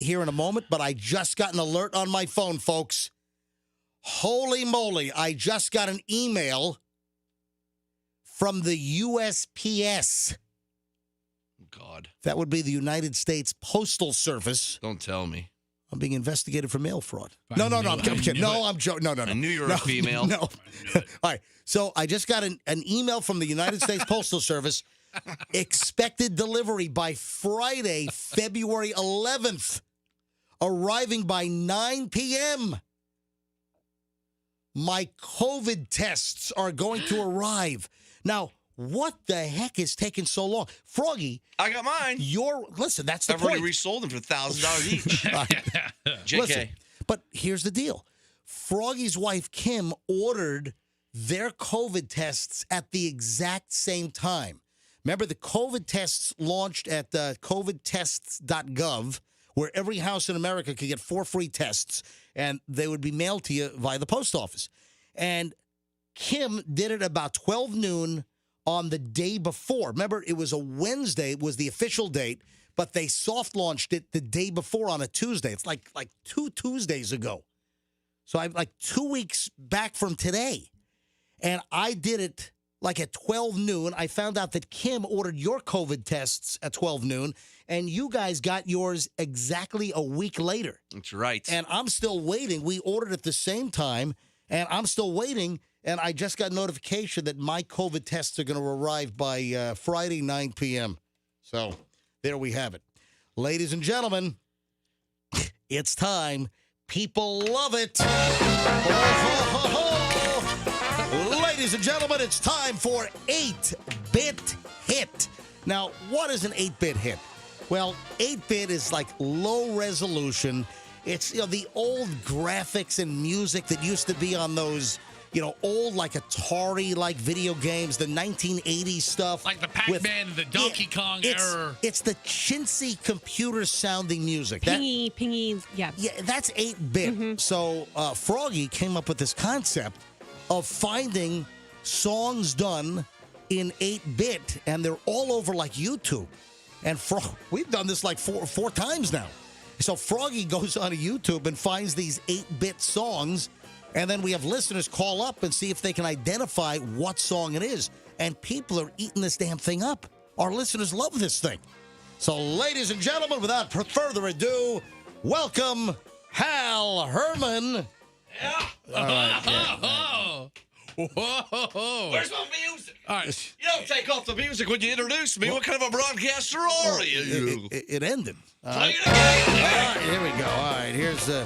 here in a moment, but I just got an alert on my phone, folks. Holy moly, I just got an email from the USPS. God. That would be the United States Postal Service. Don't tell me. I'm being investigated for mail fraud. No, I'm kidding. No, I'm joking. No. I knew you were a female. No. All right. So I just got an email from the United States Postal Service. Expected delivery by Friday, February 11th. Arriving by 9 p.m. My COVID tests are going to arrive. Now, what the heck is taking so long? Froggy. I got mine. Listen, that's the I've point. already resold them for $1,000 each. JK. Listen, but here's the deal. Froggy's wife, Kim, ordered their COVID tests at the exact same time. Remember, the COVID tests launched at covidtests.gov, where every house in America could get 4 free tests, and they would be mailed to you via the post office. And Kim did it about 12 noon on the day before. Remember, it was a Wednesday, was the official date, but they soft launched it the day before on a Tuesday. It's like 2 Tuesdays ago. So I'm like 2 weeks back from today. And I did it like at 12 noon. I found out that Kim ordered your COVID tests at 12 noon, and you guys got yours exactly a week later. That's right. And I'm still waiting. We ordered at the same time, and I'm still waiting. And I just got notification that my COVID tests are going to arrive by Friday, 9 p.m. So there we have it. Ladies and gentlemen, it's time. People love it. Ladies and gentlemen, it's time for 8-Bit Hit. Now, what is an 8-Bit hit? Well, 8-Bit is like low resolution. It's, the old graphics and music that used to be on those, old like Atari-like video games, the 1980s stuff. Like the Pac-Man, the Donkey Kong era. It's the chintzy computer-sounding music. Pingy, yeah. Yeah, that's 8-Bit. Mm-hmm. So Froggy came up with this concept of finding songs done in 8-Bit, and they're all over like YouTube. And we've done this like four times now. So Froggy goes on YouTube and finds these 8-Bit songs, and then we have listeners call up and see if they can identify what song it is. And people are eating this damn thing up. Our listeners love this thing. So, ladies and gentlemen, without further ado, welcome Hal Herman. Yeah. All right, yeah. Whoa. Where's my music? All right. You don't take off the music when you introduce me. What kind of a broadcaster are you? It ended. Play it again. All right, here we go. All right, here's All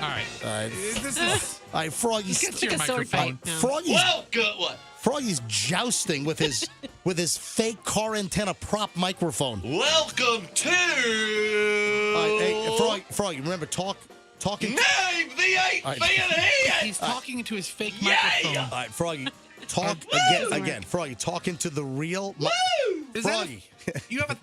right. This is all right, Froggy's Get to your like a sword microphone. fight now. Froggy's Well, good one. Froggy's jousting with his fake car antenna prop microphone. Welcome to... Hey, Froggy, remember talking. Name the 8-Bit hit. He's talking into his fake Yeah. microphone. All right, Froggy, talk again. Froggy, talk into the real. Is that Froggy, you have a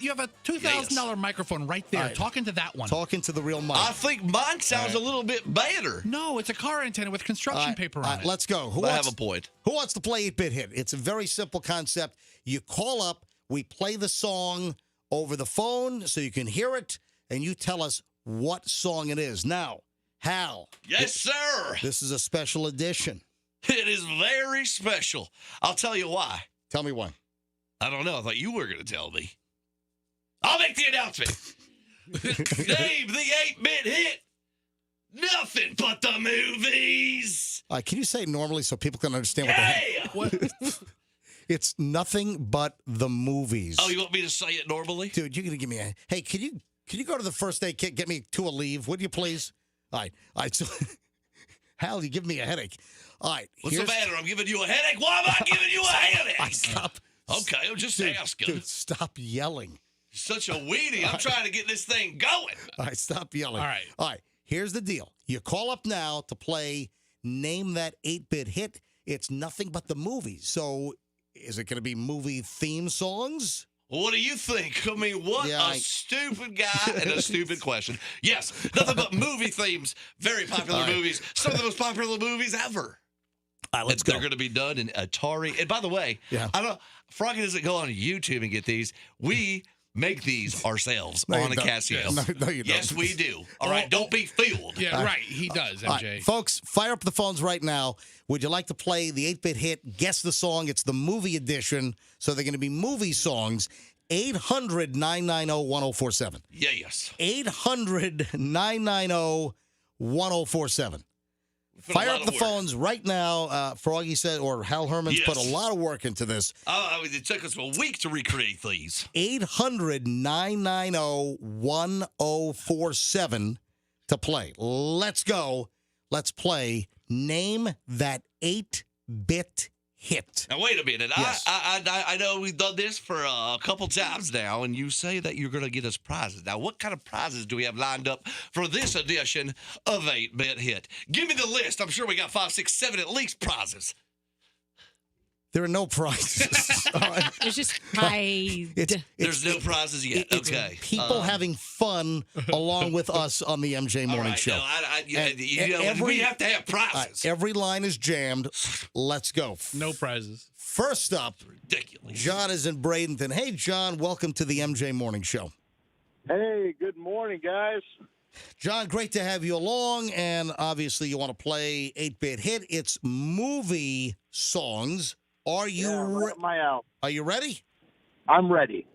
$2,000 microphone right there. All right. Talk into that one. talk into the real mic. I think mine sounds a little bit better. No, it's a car antenna with construction paper on it. Let's go. I have a point. Who wants to play 8-Bit Hit? It's a very simple concept. You call up, we play the song over the phone so you can hear it, and you tell us what song it is. Now, Hal. Yes, sir. This is a special edition. It is very special. I'll tell you why. Tell me why. I don't know. I thought you were going to tell me. I'll make the announcement. Name the 8-Bit hit. Nothing but the movies. Can you say it normally so people can understand what the heck? Yeah. What? It's nothing but the movies. Oh, you want me to say it normally? Dude, you're going to give me a... Hey, can you go to the first aid kit, get me to a leave, would you please? All right. So, Hal, you give me a headache. All right. What's the matter? I'm giving you a headache? Why am I giving you a headache? Stop. Okay, I'm just asking. Dude, stop yelling. Such a weenie. I'm trying to get this thing going. All right, stop yelling. All right. Here's the deal. You call up now to play Name That 8-Bit Hit. It's nothing but the movies. So is it going to be movie theme songs? What do you think? I mean, what a stupid guy and a stupid question. Yes, nothing but movie themes. Very popular movies. Some of the most popular movies ever. All right, let's go. They're going to be done in Atari. And by the way, I don't. Froggy doesn't go on YouTube and get these. We make these ourselves No, on you a don't. Casio. No, you don't. Yes, we do. All right, don't be fooled. Yeah, right. He does, All MJ. right, folks, fire up the phones right now. Would you like to play the 8-bit hit? Guess the song. It's the movie edition, so they're going to be movie songs. 800-990-1047. Yes. 800-990-1047. Fire up the phones right now. Froggy said, or Hal Herman's put a lot of work into this. It took us a week to recreate these. 800-990-1047 to play. Let's go. Let's play Name That 8-Bit Hit. Now, wait a minute. Yes. I know we've done this for a couple times now, and you say that you're going to get us prizes. Now, what kind of prizes do we have lined up for this edition of 8-Bit Hit? Give me the list. I'm sure we got 5, 6, 7 at least prizes. There are no prizes. All right. There's just pride. There's no prizes yet. It's Okay. people having fun along with us on the MJ Morning Show. No, And we have to have prizes. Every line is jammed. Let's go. No prizes. First up, Ridiculous. John is in Bradenton. Hey, John, welcome to the MJ Morning Show. Hey, good morning, guys. John, great to have you along. And obviously, you want to play 8-bit hit. It's movie songs. Are you right up my alley. Are you ready? I'm ready.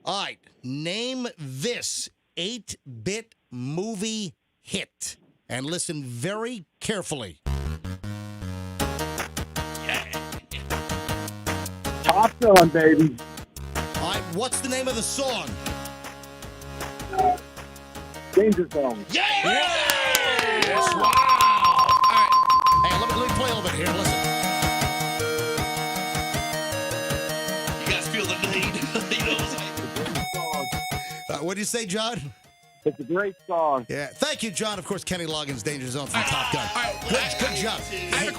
All right. Name this 8-bit movie hit. And listen very carefully. Top Gun, baby. All right. What's the name of the song? Danger Zone. Yes! Wow. Hey, let me play a little bit here. Listen. You guys feel the need? You know what I'm saying? Song. What did you say, John? It's a great song. Yeah. Thank you, John. Of course, Kenny Loggins, Danger Zone from Top Gun. All right. Good job. I have a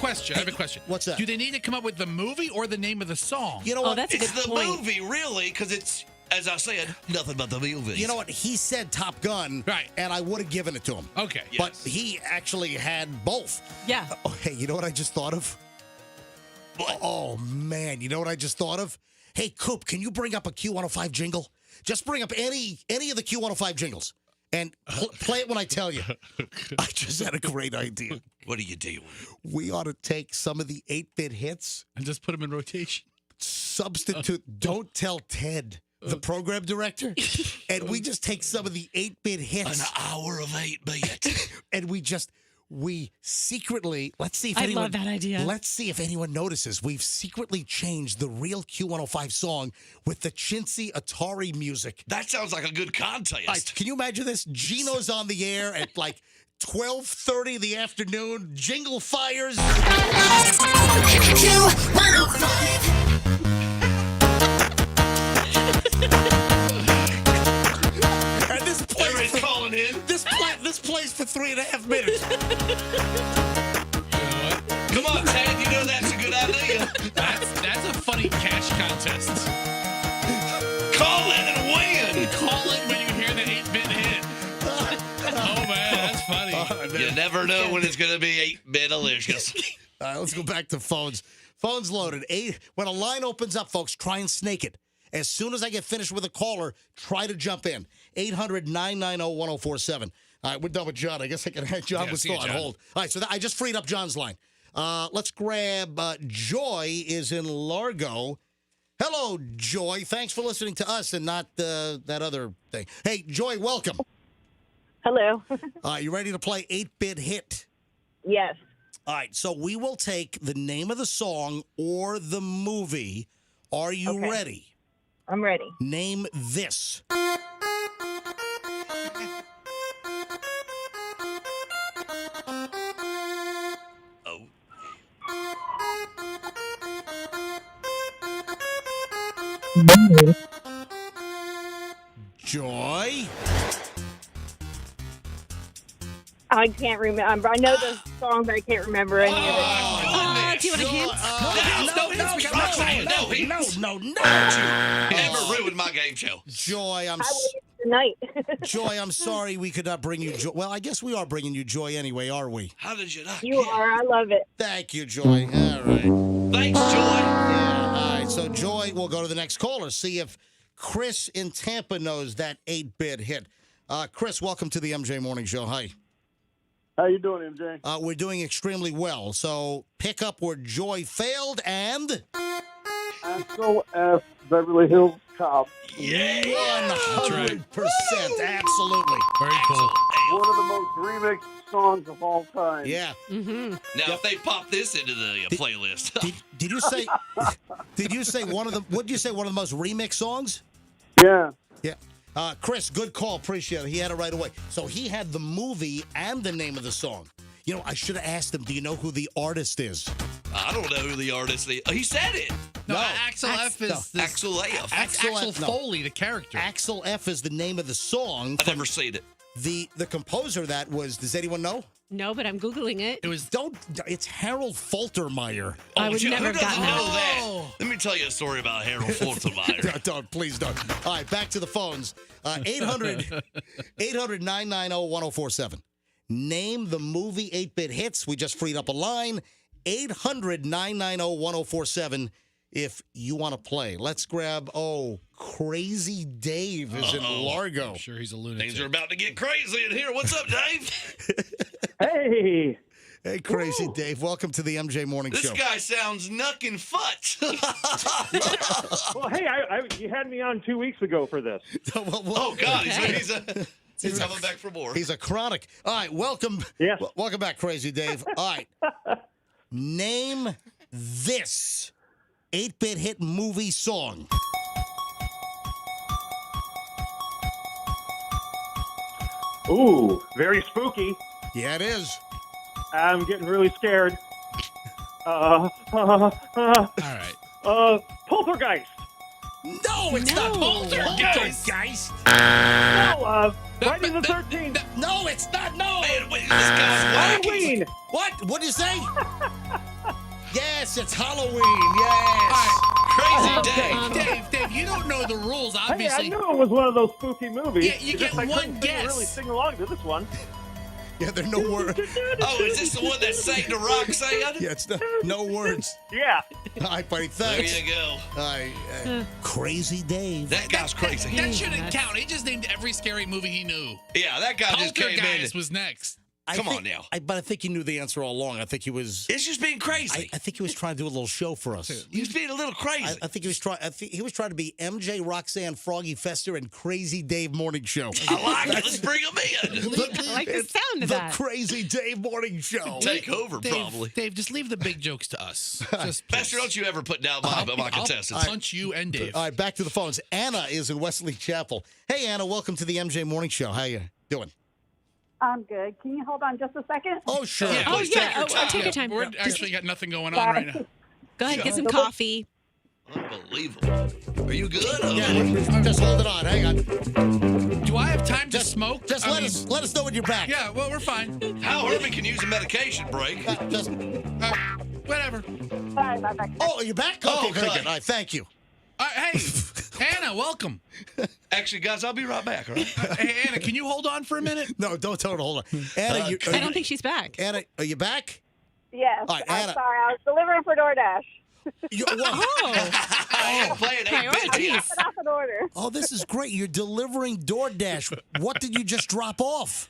question. What's that? Do they need to come up with the movie or the name of the song? You know what? that's a It's good the point. movie, really, because it's, as I said, nothing but the movie. You know what? He said Top Gun, Right. and I would have given it to him. Okay. But he actually had both. Yeah. Oh, hey, you know what I just thought of? What? Oh, man. You know what I just thought of? Hey, Coop, can you bring up a Q105 jingle? Just bring up any of the Q105 jingles and play it when I tell you. I just had a great idea. What are you doing? We ought to take some of the 8-bit hits, And just put them in rotation. substitute Don't Tell Ted, the program director, and we just take some of the 8-bit An hits hour of 8-bit. and we secretly, let's see if I anyone love that idea. Let's see if anyone notices. We've secretly changed the real Q105 song with the chintzy Atari music. That sounds like a good contest. All right, can you imagine this? Gino's on the air at like 12:30 in the afternoon. Jingle fires. And this Everybody's plays, calling in. this plays for 3.5 minutes. Come on, Ted. You know that's a good idea. That's a funny cash contest. Call in and win. Call it when you hear the 8-bit hit. Oh, man, that's funny. You never know when it's going to be 8-bit delicious. All right, let's go back to phones. Phones loaded. When a line opens up, folks, try and snake it. As soon as I get finished with a caller, try to jump in. 800-990-1047. All right, we're done with John. I guess I can have John was see still you, on John. hold. All right, so I just freed up John's line. Let's grab Joy is in Largo. Hello, Joy. Thanks for listening to us and not that other thing. Hey, Joy, welcome. Hello. You ready to play 8-bit hit? Yes. All right, so we will take the name of the song or the movie. Are you Okay. ready? I'm ready. Name this. Oh. Joy? I can't remember. I know the song, but I can't remember any of it. Do you want a hint? No. Never ruined my game show. Joy, I waited tonight. Joy, I'm sorry we could not bring you joy. Well, I guess we are bringing you joy anyway, are we? How did you not? You are. I love it. Thank you, Joy. All right. Thanks, Joy. Yeah, all right. So, Joy, we'll go to the next caller. See if Chris in Tampa knows that 8-bit hit. Chris, welcome to the MJ Morning Show. Hi. How you doing, MJ? We're doing extremely well. So pick up where Joy failed and... Axel F. Beverly Hills Cop. Yeah. 100%. Absolutely. Very cool. One of the most remixed songs of all time. Yeah. Mm-hmm. Now, if they pop this into the playlist, Did you say... Did you say one of the... What did you say? One of the most remixed songs? Yeah. Yeah. Chris, good call. Appreciate it. He had it right away. So he had the movie and the name of the song. You know, I should have asked him, do you know who the artist is? I don't know who the artist is. He said it. No, No. Axel F is this- Axel F. Axel Axel F, no. Foley, the character. Axel F is the name of the song. I've never seen it. The composer of that was, does anyone know? No, but I'm Googling it. It was It's Harold Faltermeyer. I would who never doesn't gotten know that. that? Let me tell you a story about Harold Faltermeyer. Don't, please don't. All right, back to the phones. 800-990-1047. Name the movie 8-bit hits. We just freed up a line. 800-990-1047 if you want to play. Let's grab, Crazy Dave is in Largo. I'm sure he's a lunatic. Things are about to get crazy in here. What's up, Dave? Hey. Hey, Crazy Dave. Welcome to the MJ Morning This Show. guy sounds knuckin' futz. Well, hey, you had me on 2 weeks ago for this. Oh, God. Okay. He's coming back for more. He's a chronic. All right, welcome. Yes. Welcome back, Crazy Dave. All right. Name this 8-bit hit movie song. Ooh, very spooky. Yeah, it is. I'm getting really scared. All right. Poltergeist. No, it's not No. Poltergeist. No, Friday the 13th. No, it's not. No. Man, wait, this guy's wacky. Halloween. What? What'd you say? Yes, it's Halloween. Yes. Crazy Okay. Dave. Dave, you don't know the rules, Hey, I obviously. knew it was one of those spooky movies. Yeah, you It's get just I one couldn't guess. really sing along to this one. Yeah, there are no words. Oh, is this the one that sang to Roxanne? Yeah, it's no words. Yeah. All right, buddy. There Thanks. you go. All right, Crazy Dave. That guy's crazy. That shouldn't Nuts. count. He just named every scary movie he knew. Yeah, that guy just came in. Poltergeist was next. Come on now. But I think he knew the answer all along. I think he was. It's just being crazy. I think he was trying to do a little show for us. He's being a little crazy. I think he was trying. I think he was trying to be MJ, Roxanne, Froggy Fester, and Crazy Dave Morning Show. I like it. Let's bring him in. I like the sound of The that. Crazy Dave Morning Show. Take over, probably. Dave, just leave the big jokes to us. Just Pastor, don't you ever put down my I'll contestants. punch you and Dave. All right, back to the phones. Anna is in Wesley Chapel. Hey, Anna, welcome to the MJ Morning Show. How you doing? I'm good. Can you hold on just a second? Oh, sure. Yeah. Oh, Please yeah. take your time. Take your time. We're actually got nothing going on right now. Go ahead, get some coffee. Unbelievable. Are you good? Just hold it on. Hang on. Do I have time to smoke? Just I let mean, us know when you're back. Yeah, well, we're fine. Hal Herman can use a medication break. Just. Whatever. Sorry about that. Oh, are you back? Oh, Okay, very good. good. All right, thank you. Hey, Hannah, welcome. Actually, guys, I'll be right back, all right? Hey, Anna, can you hold on for a minute? No, don't tell her to hold on. Anna, I don't think she's back. Anna, are you back? Yes. All right, I'm Anna. sorry. I was delivering for DoorDash. I am playing 8-bit here. Priorities. Put off an order. Oh, this is great. You're delivering DoorDash. What did you just drop off?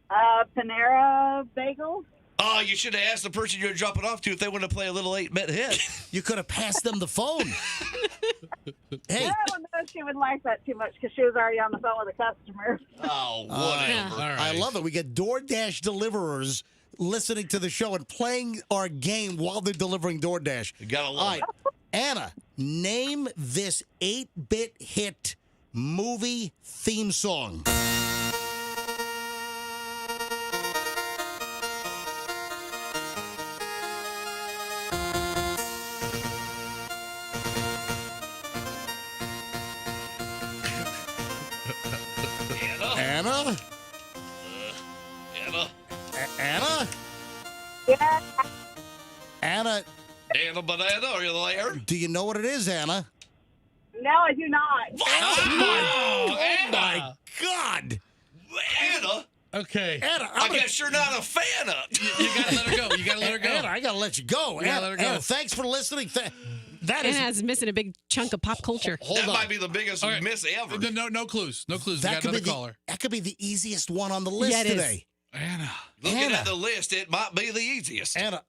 Panera bagel. Oh, you should have asked the person you're dropping off to if they want to play a little 8-bit hit. You could have passed them the phone. Hey. I don't know if she would like that too much because she was already on the phone with a customer. Oh, Yeah. whatever. All right. I love it. We get DoorDash deliverers listening to the show and playing our game while they're delivering DoorDash. You gotta All love right, Anna, name this 8-bit hit movie theme song. Anna? Anna? Anna? Anna? Yeah. Anna, Anna Banana, are you there? do you know what it is, Anna? No, I do not. Oh, Anna. my God. Anna? Okay. Anna, I guess you're not a fan of. You gotta let her go. You gotta let her go. Anna, I got to let you go. You gotta let her go. Anna, thanks for listening. That is. Anna's missing a big chunk of pop culture. Hold That on. might be the biggest All right. miss ever. No clues. No clues. We That got could be another caller. that could be the easiest one on the list Yeah, it is. today. Anna. Looking Anna. at the list, it might be the easiest. Anna,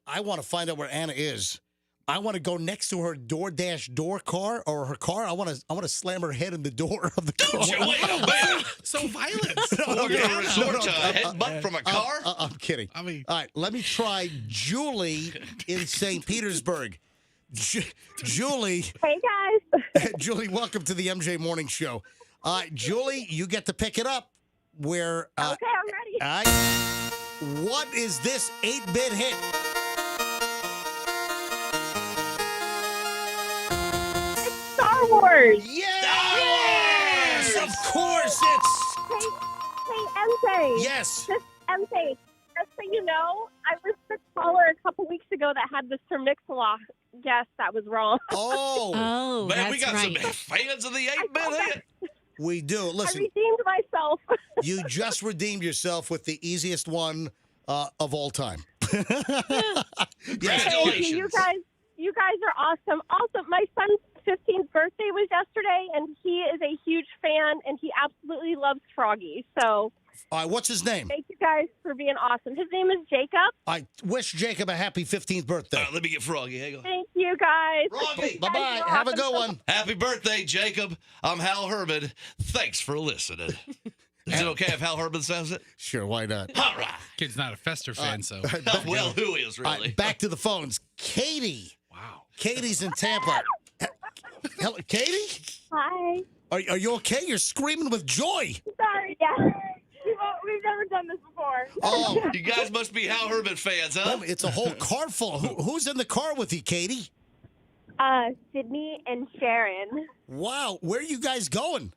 I want to find out where Anna is. I want to go next to her DoorDash car or her car. I want to slam her head in the door of the car. Wait a minute. So violent. We're going to resort to a headbutt from a car? I'm kidding. I mean- all right, let me try Julie in St. Petersburg. Julie, Hey, guys. Julie, welcome to the MJ Morning Show. Julie, you get to pick it up. Where? Okay, I'm ready. All right. What is this 8-bit hit? Star Wars. Yes! Of course it's. Hey, MJ. Yes. Just MJ. Just so you know, I was the caller a couple weeks ago that had the Sir Mix-a-Lot guess that was wrong. Oh, Oh, Man, that's we got right. some fans of the 8-bit hit. we do. I Listen, redeemed myself. you just redeemed yourself with the easiest one of all time. Thank Congratulations. you. You guys are awesome. Also, my son's 15th birthday was yesterday, and he is a huge fan, and he absolutely loves Froggy. So All right, what's his name? thank you guys for being awesome. His name is Jacob. I wish Jacob a happy 15th birthday. All right, let me get Froggy. Hang on. Thank you, guys. Froggy. You guys Bye-bye. are Have a awesome. good one. Happy birthday, Jacob. I'm Hal Herman. Thanks for listening. Is it okay if Hal Herman says it? Sure, why not? All right. Kid's not a Fester fan, so. Well, who is All really? right, back to the phones. Katie. Wow. Katie's in Tampa. Hello, Katie? Hi. Are you okay? You're screaming with joy. Sorry, yeah. We've never done this before. Oh, You guys must be Hal Herman fans, huh? it's a whole car full. Who's in the car with you, Katie? Sydney and Sharon Wow, where are you guys going?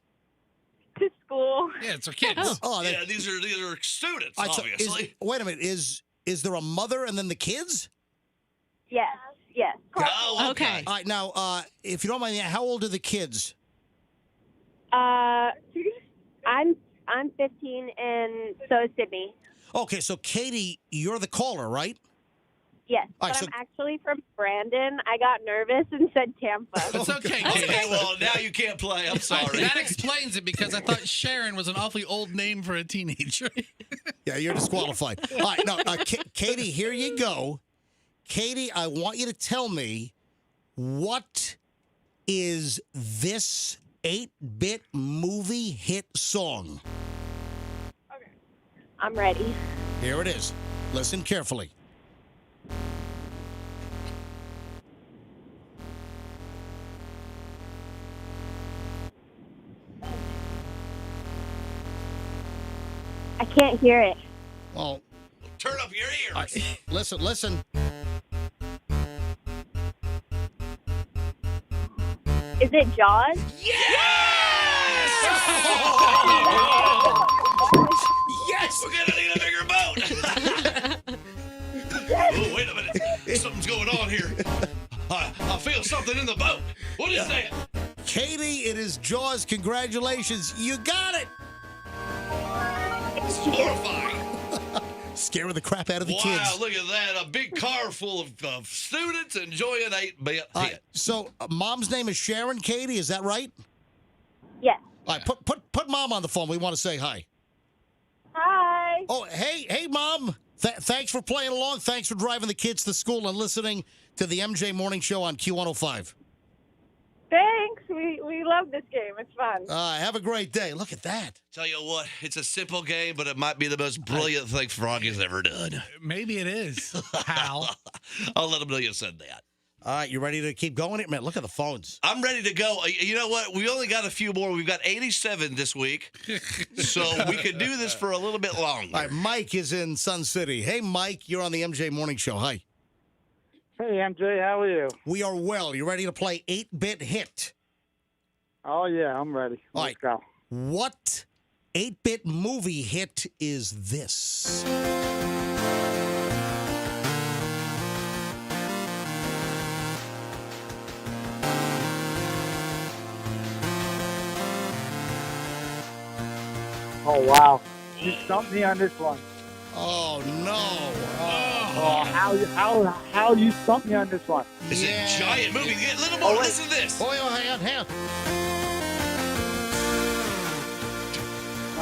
to school. Yeah, it's our kids. Oh. Oh, Yeah, these are students, all right, so obviously. wait a minute. Is there a mother and then the kids? Yes, yes. Oh, Okay. All right, now, if you don't mind, how old are the kids? I'm 15, and so is Sydney. Okay, so Katie, you're the caller, right? Yes, All right, but so- I'm actually from Brandon. I got nervous and said Tampa. It's okay, Okay, Katie. well, now you can't play. I'm sorry. That explains it because I thought Sharon was an awfully old name for a teenager. Yeah, you're disqualified. All right, no, Katie, here you go. Katie, I want you to tell me what is this 8-bit movie hit song? I'm ready. Here it is. Listen carefully. I can't hear it. Well, Turn up your ears. listen. Is it Jaws? Yes! We're gonna need a bigger boat. Oh, wait a minute. Something's going on here. I feel something in the boat. What is that? Katie, it is Jaws. Congratulations. You got it. It's horrifying. Scaring the crap out of the Wow, kids. look at that. A big car full of students enjoying 8-bit All hit. right, so mom's name is Sharon, Katie. Is that right? Yes. All right, put mom on the phone. We want to say hi. Hi. Oh, hey, mom. Thanks for playing along. Thanks for driving the kids to school and listening to the MJ Morning Show on Q105. Thanks. We love this game. It's fun. Have a great day. Look at that. Tell you what, it's a simple game, but it might be the most brilliant thing Froggy's ever done. Maybe it is. Hal. I'll let him know you said that. All right, you ready to keep going? Man, look at the phones. I'm ready to go. You know what? We only got a few more. We've got 87 this week, so we could do this for a little bit longer. All right, Mike is in Sun City. Hey, Mike, you're on the MJ Morning Show. Hi. Hey, MJ, how are you? We are well. You ready to play 8-bit hit? Oh, yeah, I'm ready. All Let's right. go. What 8-bit movie hit is this? Oh, wow. You stumped me on this one. Oh, no. Oh, how you stumped me on this one? It's Yeah. a giant movie. Get a little more. Listen to this. Oh, hang on.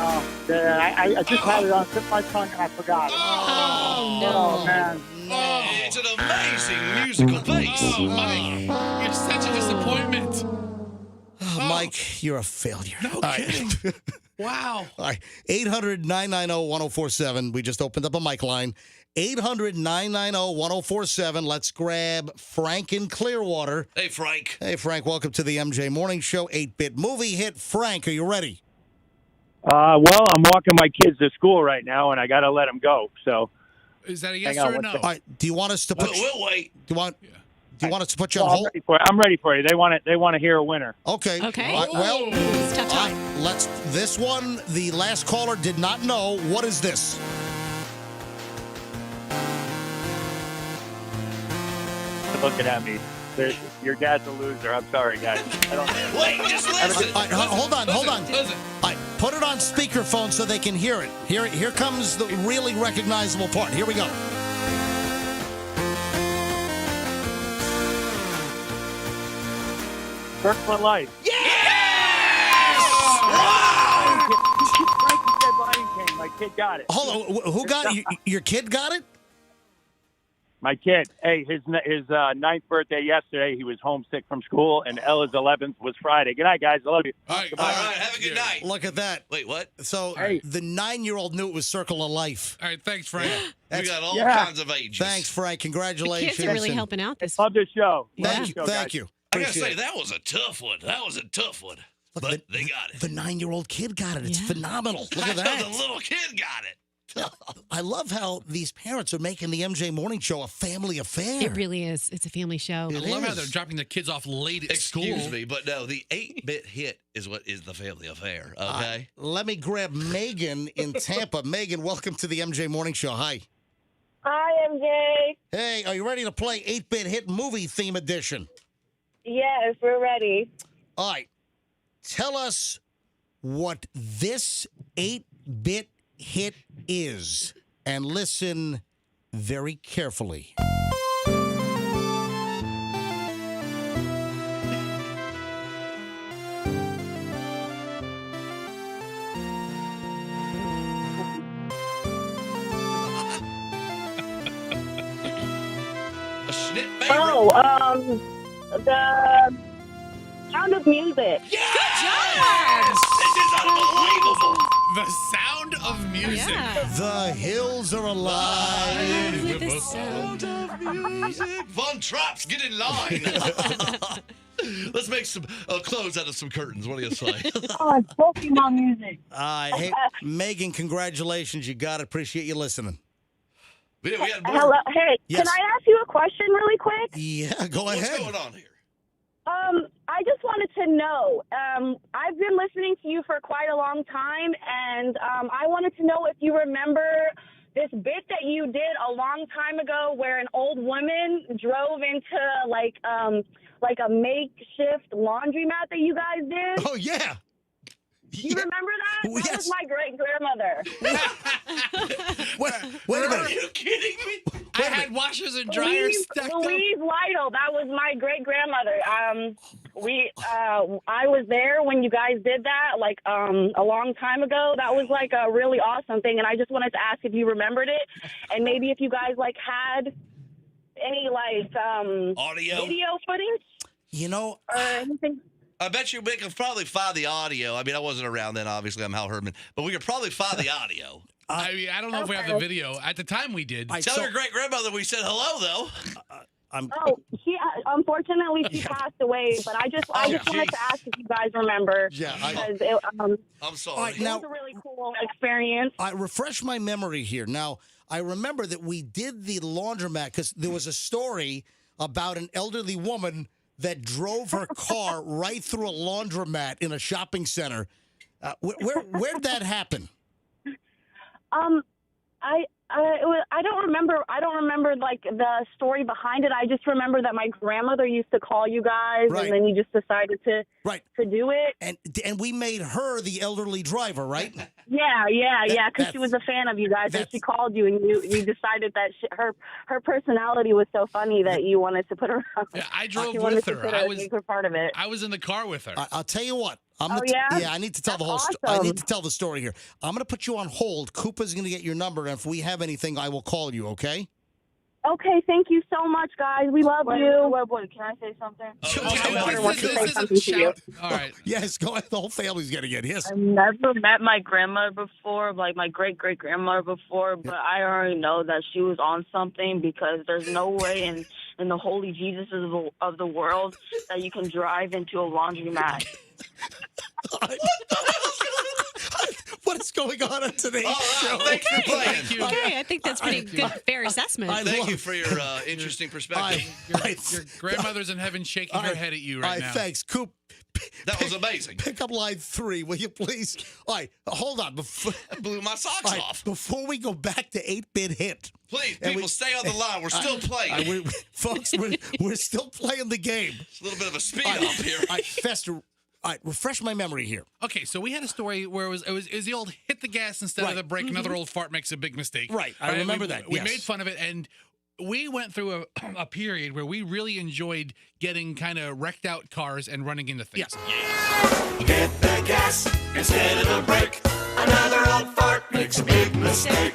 Oh, yeah, I just had it on tip of my tongue and I forgot. Oh, no. Oh, man. No. It's an amazing musical piece. Oh, Mike, you're such a disappointment. Oh, Mike, you're a failure. No All right. kidding. Wow. All right. 800-990-1047. We just opened up a mic line. 800-990-1047. Let's grab Frank in Clearwater. Hey, Frank. Hey, Frank, welcome to the MJ Morning Show. 8-bit movie hit. Frank, are you ready? Well, I'm walking my kids to school right now, and I got to let them go. So, Is that a yes Hang on or a one no? second. All right. Do you want us to put We'll wait. Do you want us to put you on I'm hold? ready for it. I'm ready for you. They want it. They want to hear a winner. Okay. Okay. All right, well, It's a tough all time. right, this one, the last caller did not know. What is this? Looking at me. Your dad's a loser. I'm sorry, guys. I don't. Wait, just listen. All right, hold on. Listen. All right, put it on speakerphone so they can hear it. Here comes the really recognizable part. Here we go. Circle of Life. Yes! Frankie said Lion King. My kid got it. Hold on. Who got it? Your kid got it? My kid. Hey, his ninth birthday yesterday. He was homesick from school, and Ella's 11th was Friday. Good night, guys. I love you. All right. All right, have a good night. Look at that. Wait, what? So Hey. the 9-year-old knew it was Circle of Life. All right. Thanks, Frank. We got all Yeah. kinds of ages. Thanks, Frank. The Congratulations. kids are really and helping out this. Love this show. Love Thank this you. show, Thank guys. you. I gotta Appreciate say, it. that was a tough one. That was a tough one. Look, But they got it. The 9-year-old kid got it. It's Yeah. phenomenal. Look at The that. little kid got it. I love how these parents are making the MJ Morning Show a family affair. It really is. It's a family show. It I love how is. they're dropping the kids off late at Excuse school. me, but no, the 8-bit hit is what is the family affair, okay? Let me grab Megan in Tampa. Megan, welcome to the MJ Morning Show. Hi. Hi, MJ. Hey, are you ready to play 8-bit hit movie theme edition? Yes, we're ready. All right. Tell us what this 8-bit hit is, and listen very carefully. A snip favorite. Oh, the Sound of Music. Yes! This is unbelievable. The Sound of Music. Yeah. The hills are alive. With the sound. Von Trapp's get in line. Let's make some clothes out of some curtains. What do you say? Oh, it's Pokemon music. Hey, Megan, congratulations. You got it. Appreciate you listening. We had more. Hello. Hey, Yes. can I ask you a question really quick? Yeah, go What's ahead. going on here? I just wanted to know. I've been listening to you for quite a long time, and I wanted to know if you remember this bit that you did a long time ago, where an old woman drove into like a makeshift laundromat that you guys did. Oh, yeah. Do you remember that? Well, That yes. was my great grandmother. Wait a Are minute. you kidding me? I had washers and dryers stacked up. Louise Lytle. That was my great grandmother. I was there when you guys did that, like a long time ago. That was like a really awesome thing, and I just wanted to ask if you remembered it, and maybe if you guys like had any like Audio? video footage You know, or anything. I bet you we could probably find the audio. I mean, I wasn't around then, obviously. I'm Hal Herman. But we could probably find the audio. I mean, I don't know if we have the video. At the time, we did. I- Tell so- your great-grandmother we said hello, though. Oh, she unfortunately she passed away, but I just wanted jeez. to ask if you guys remember. Yeah, because it, I'm sorry. All right, it now- was a really cool experience. I refresh my memory here. Now, I remember that we did the laundromat because there was a story about an elderly woman that drove her car right through a laundromat in a shopping center. Where did that happen? I don't remember. I don't remember like the story behind it. I just remember that my grandmother used to call you guys, Right. and then you just decided to do it. And we made her the elderly driver, right? Yeah, because she was a fan of you guys, and she called you, and you decided that her personality was so funny that you wanted to put her on. Yeah, I drove you wanted with to her. put make her part of it. I was in the car with her. I'll tell you what. Yeah? I need to tell the whole. That's I awesome. need to tell the story here. I'm going to put you on hold. Cooper's going to get your number, and if we have anything, I will call you. Okay? Okay, thank you so much, guys. We love you. Wait, can I say something? All right. Yes, go ahead. The whole family's getting it. Yes. I've never met my grandmother before, like my great-great-grandmother before, but I already know that she was on something because there's no way in the holy Jesus of the world that you can drive into a laundromat. What is going on today's show? Thanks for playing. Okay, I think that's pretty good, fair assessment. Thank you for your interesting perspective. Your grandmother's in heaven shaking her head at you right now. Thanks, Coop. That was amazing. Pick up line 3, will you please? All right, hold on. Blew my socks off. Before we go back to 8-Bit Hit. Please, people, stay on the line. We're still playing. Folks, we're still playing the game. It's a little bit of a speed up here. All right, Fester, refresh my memory here. Okay, so we had a story where it was the old hit the gas instead of the brake. Another old fart makes a big mistake. Right, I remember that. We yes. made fun of it, and we went through a period where we really enjoyed getting kind of wrecked out cars and running into things. Yes. Hit the gas instead of the brake. Another old fart makes a big mistake.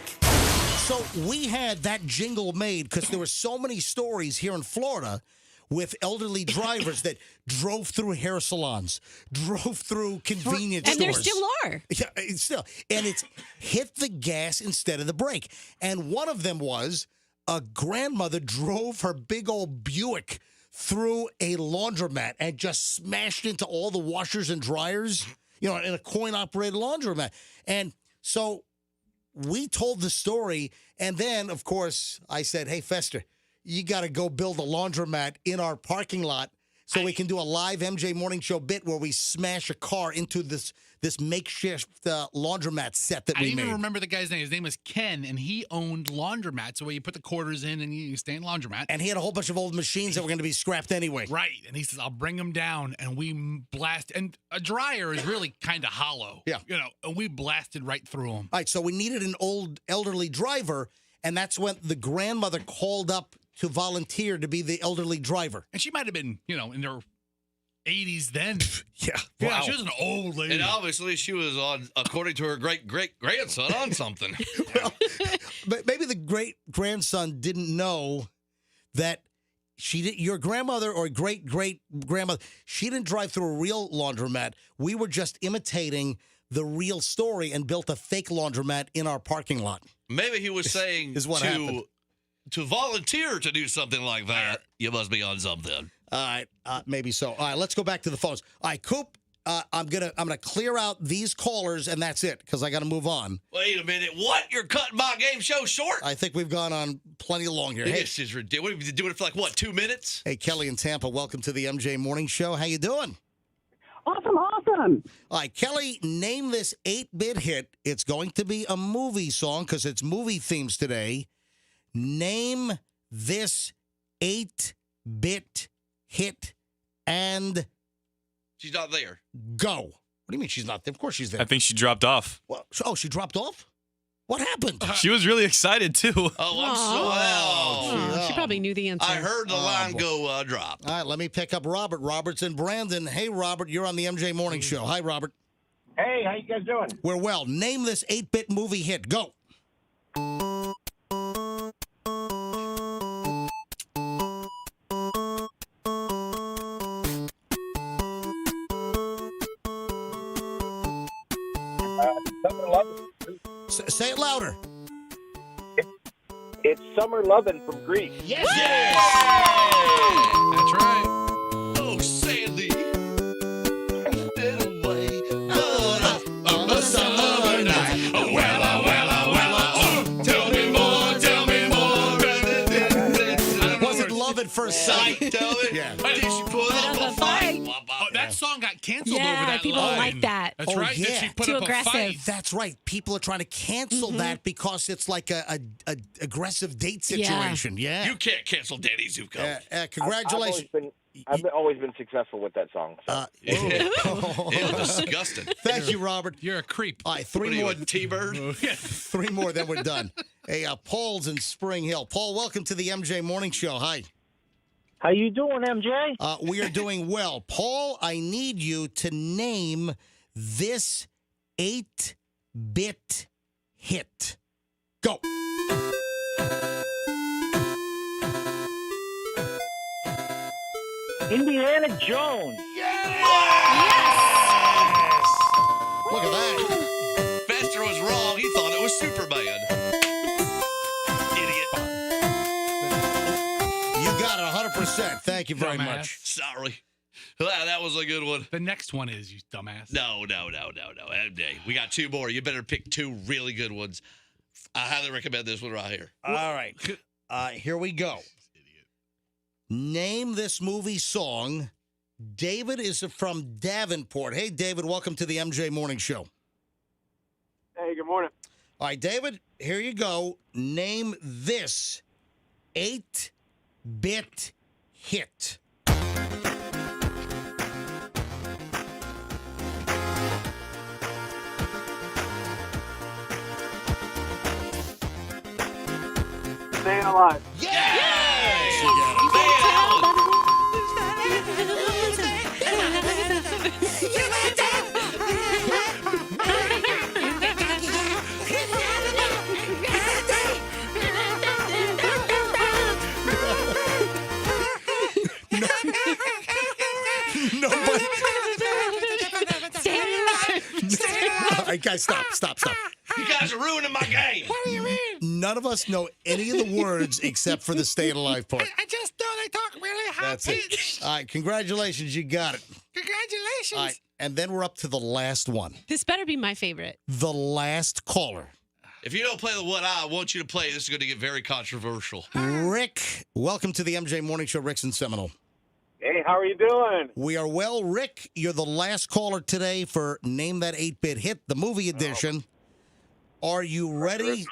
So we had that jingle made because there were so many stories here in Florida with elderly drivers that drove through hair salons, drove through convenience and stores. there still are. Yeah, it's still. And it's hit the gas instead of the brake. And one of them was a grandmother drove her big old Buick through a laundromat and just smashed into all the washers and dryers, in a coin-operated laundromat. And so we told the story, and then, of course, I said, hey, Fester, you got to go build a laundromat in our parking lot so we can do a live MJ Morning Show bit where we smash a car into this makeshift laundromat set that we made. I even remember the guy's name. His name was Ken, and he owned laundromats, where you put the quarters in and you stay in laundromat. And he had a whole bunch of old machines that were going to be scrapped anyway. Right. And he says, I'll bring them down, and we blast. And a dryer is really kind of hollow. Yeah. And we blasted right through them. All right, so we needed an old elderly driver, and that's when the grandmother called up to volunteer to be the elderly driver. And she might have been, in her 80s then. Yeah. Yeah, she was an old lady. And obviously she was on, according to her great-great-grandson, on something. Well, but maybe the great-grandson didn't know that your grandmother or great-great-grandmother, she didn't drive through a real laundromat. We were just imitating the real story and built a fake laundromat in our parking lot. Maybe he was saying to volunteer to do something like that, you must be on something. All right, maybe so. All right, let's go back to the phones. All right, Coop, I'm gonna clear out these callers, and that's it, because I got to move on. Wait a minute. What? You're cutting my game show short? I think we've gone on plenty long here. This is ridiculous. We've been doing it for 2 minutes? Hey, Kelly in Tampa, welcome to the MJ Morning Show. How you doing? Awesome. All right, Kelly, name this 8-bit hit. It's going to be a movie song because it's movie themes today. Name this 8-bit hit and She's not there. go. What do you mean she's not there? Of course she's there. I think she dropped off. Well, she dropped off? What happened? She was really excited, too. She probably knew the answer. I heard the line go drop. All right, let me pick up Robert. Robert's in Brandon. Hey, Robert, you're on the MJ Morning Show. Hi, Robert. Hey, how you guys doing? We're well. Name this 8-bit movie hit. Go. Summer Lovin'. Say it louder. It's Summer Lovin' from Greece. Yes. That's right. Oh, Sandy. On a summer night. Tell me more. Was it Love at First Sight? Tell me. Yeah. Did she put up a fight? Oh, that song got canceled canceled over that people line. don't like that. That's Oh, right. yeah. That she put Too up aggressive. a fight. That's right. People are trying to cancel that because it's like a aggressive date situation. Yeah. You can't cancel Danny Zuko. Congratulations. I've always been successful with that song. So. Ew, disgusting. Thank you, Robert. You're a creep. All right, What are three you, more. a T-bird? Three more, then we're done. Hey, Paul's in Spring Hill. Paul, welcome to the MJ Morning Show. Hi. How you doing, MJ? We are doing well. Paul, I need you to name this 8-bit hit. Go. Indiana Jones. Look at that. Fester was wrong. He thought it was Superman. Idiot. You got it 100%. Thank you very Dumbass. much. Sorry. That was a good one. The next one is, you dumbass. No. MJ, we got two more. You better pick two really good ones. I highly recommend this one right here. All right. Here we go. Name this movie song. David is from Davenport. Hey, David, welcome to the MJ Morning Show. Hey, good morning. All right, David, here you go. Name this 8-bit hit. Staying alive. Yes! You got it. Nobody. All right, guys, stop. You guys are ruining my game. What do you mean? None of us know any of the words except for the staying alive part. I just know they talk really high That's it. All right, congratulations, you got it. Congratulations. All right, and then we're up to the last one. This better be my favorite. The last caller. If you don't play the what I want you to play, this is going to get very controversial. Rick, welcome to the MJ Morning Show, Rick's in Seminole. Hey, how are you doing? We are well. Rick, you're the last caller today for Name That 8-Bit Hit, the movie edition. Are you ready?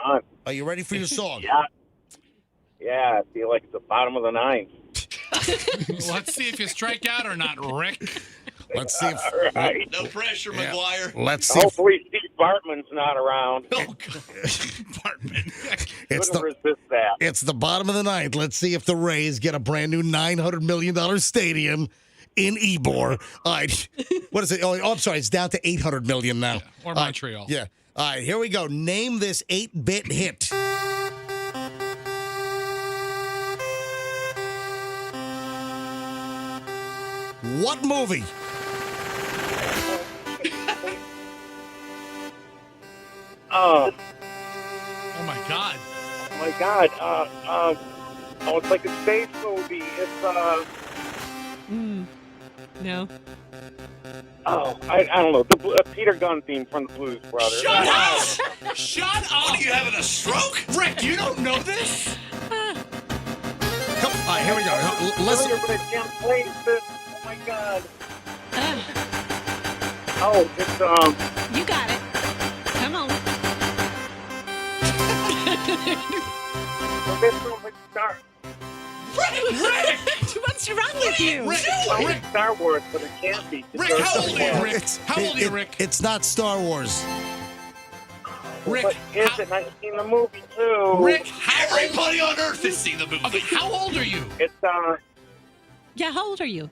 Are you ready for your song? Yeah, I feel like it's the bottom of the ninth. Let's see if you strike out or not, Rick. Let's see if... All right. No pressure, McGuire. Let's see if... Hopefully Steve Bartman's not around. Oh, God. Bartman. It's Couldn't resist that. It's the bottom of the ninth. Let's see if the Rays get a brand new $900 million stadium in Ybor. All right. What is it? Oh, I'm sorry. It's down to $800 million now. Or Montreal. Yeah. All right. Here we go. Name this 8-bit hit. What movie? Oh Oh, my God. my God. Oh, it's like a space movie. It's No. I don't know. The Peter Gunn theme from the Blues Brothers. Shut up! Shut up! What, are you having a stroke? Rick, you don't know this? Come, all right, here we go. Listen. But I can't play this. Oh my God. Uh, Oh, it's you got it. Come on. this one's like Star. What's wrong with you? Rick, It's Rick, Star Wars, but it can't be. Rick, how old are you, Rick? It's- How old are you, Rick? It's not Star Wars. Rick, But is how- it? I've seen the movie too. Rick, how Everybody on Earth has seen the movie. Okay, how old are you? It's Yeah, how old are you?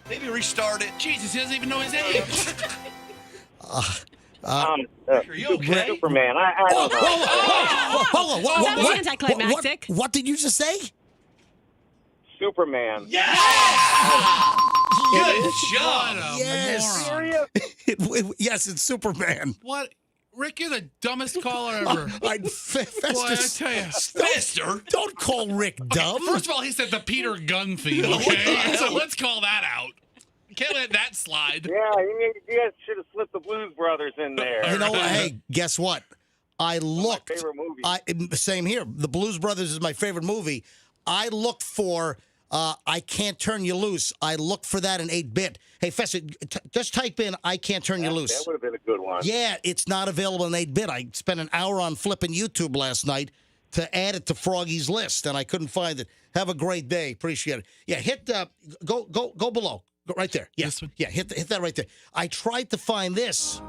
Maybe restart it. Jesus, he doesn't even know his age. Are you okay? Superman. I don't know. Hold on. That was anticlimactic. What did you just say? Superman. Yeah! Good job. What a Yes. moron. Yes, it's Superman. What? Rick, you're the dumbest caller ever. Boy, I tell you. Fester. Don't call Rick dumb. First of all, he said the Peter Gunn theme, okay? So let's call that out. Can't let that slide. Yeah, you guys should have slipped the Blues Brothers in there. You know what? Hey, guess what? I looked. My favorite movie. Same here. The Blues Brothers is my favorite movie. I looked for I Can't Turn You Loose. I look for that in 8-bit. Hey, Fester, just type in I Can't Turn You Loose. That would have been a good one. Yeah, it's not available in 8-bit. I spent an hour on flipping YouTube last night to add it to Froggy's list, and I couldn't find it. Have a great day. Appreciate it. Yeah, hit go below. Go right there. Yeah, yeah, hit that right there. I tried to find this.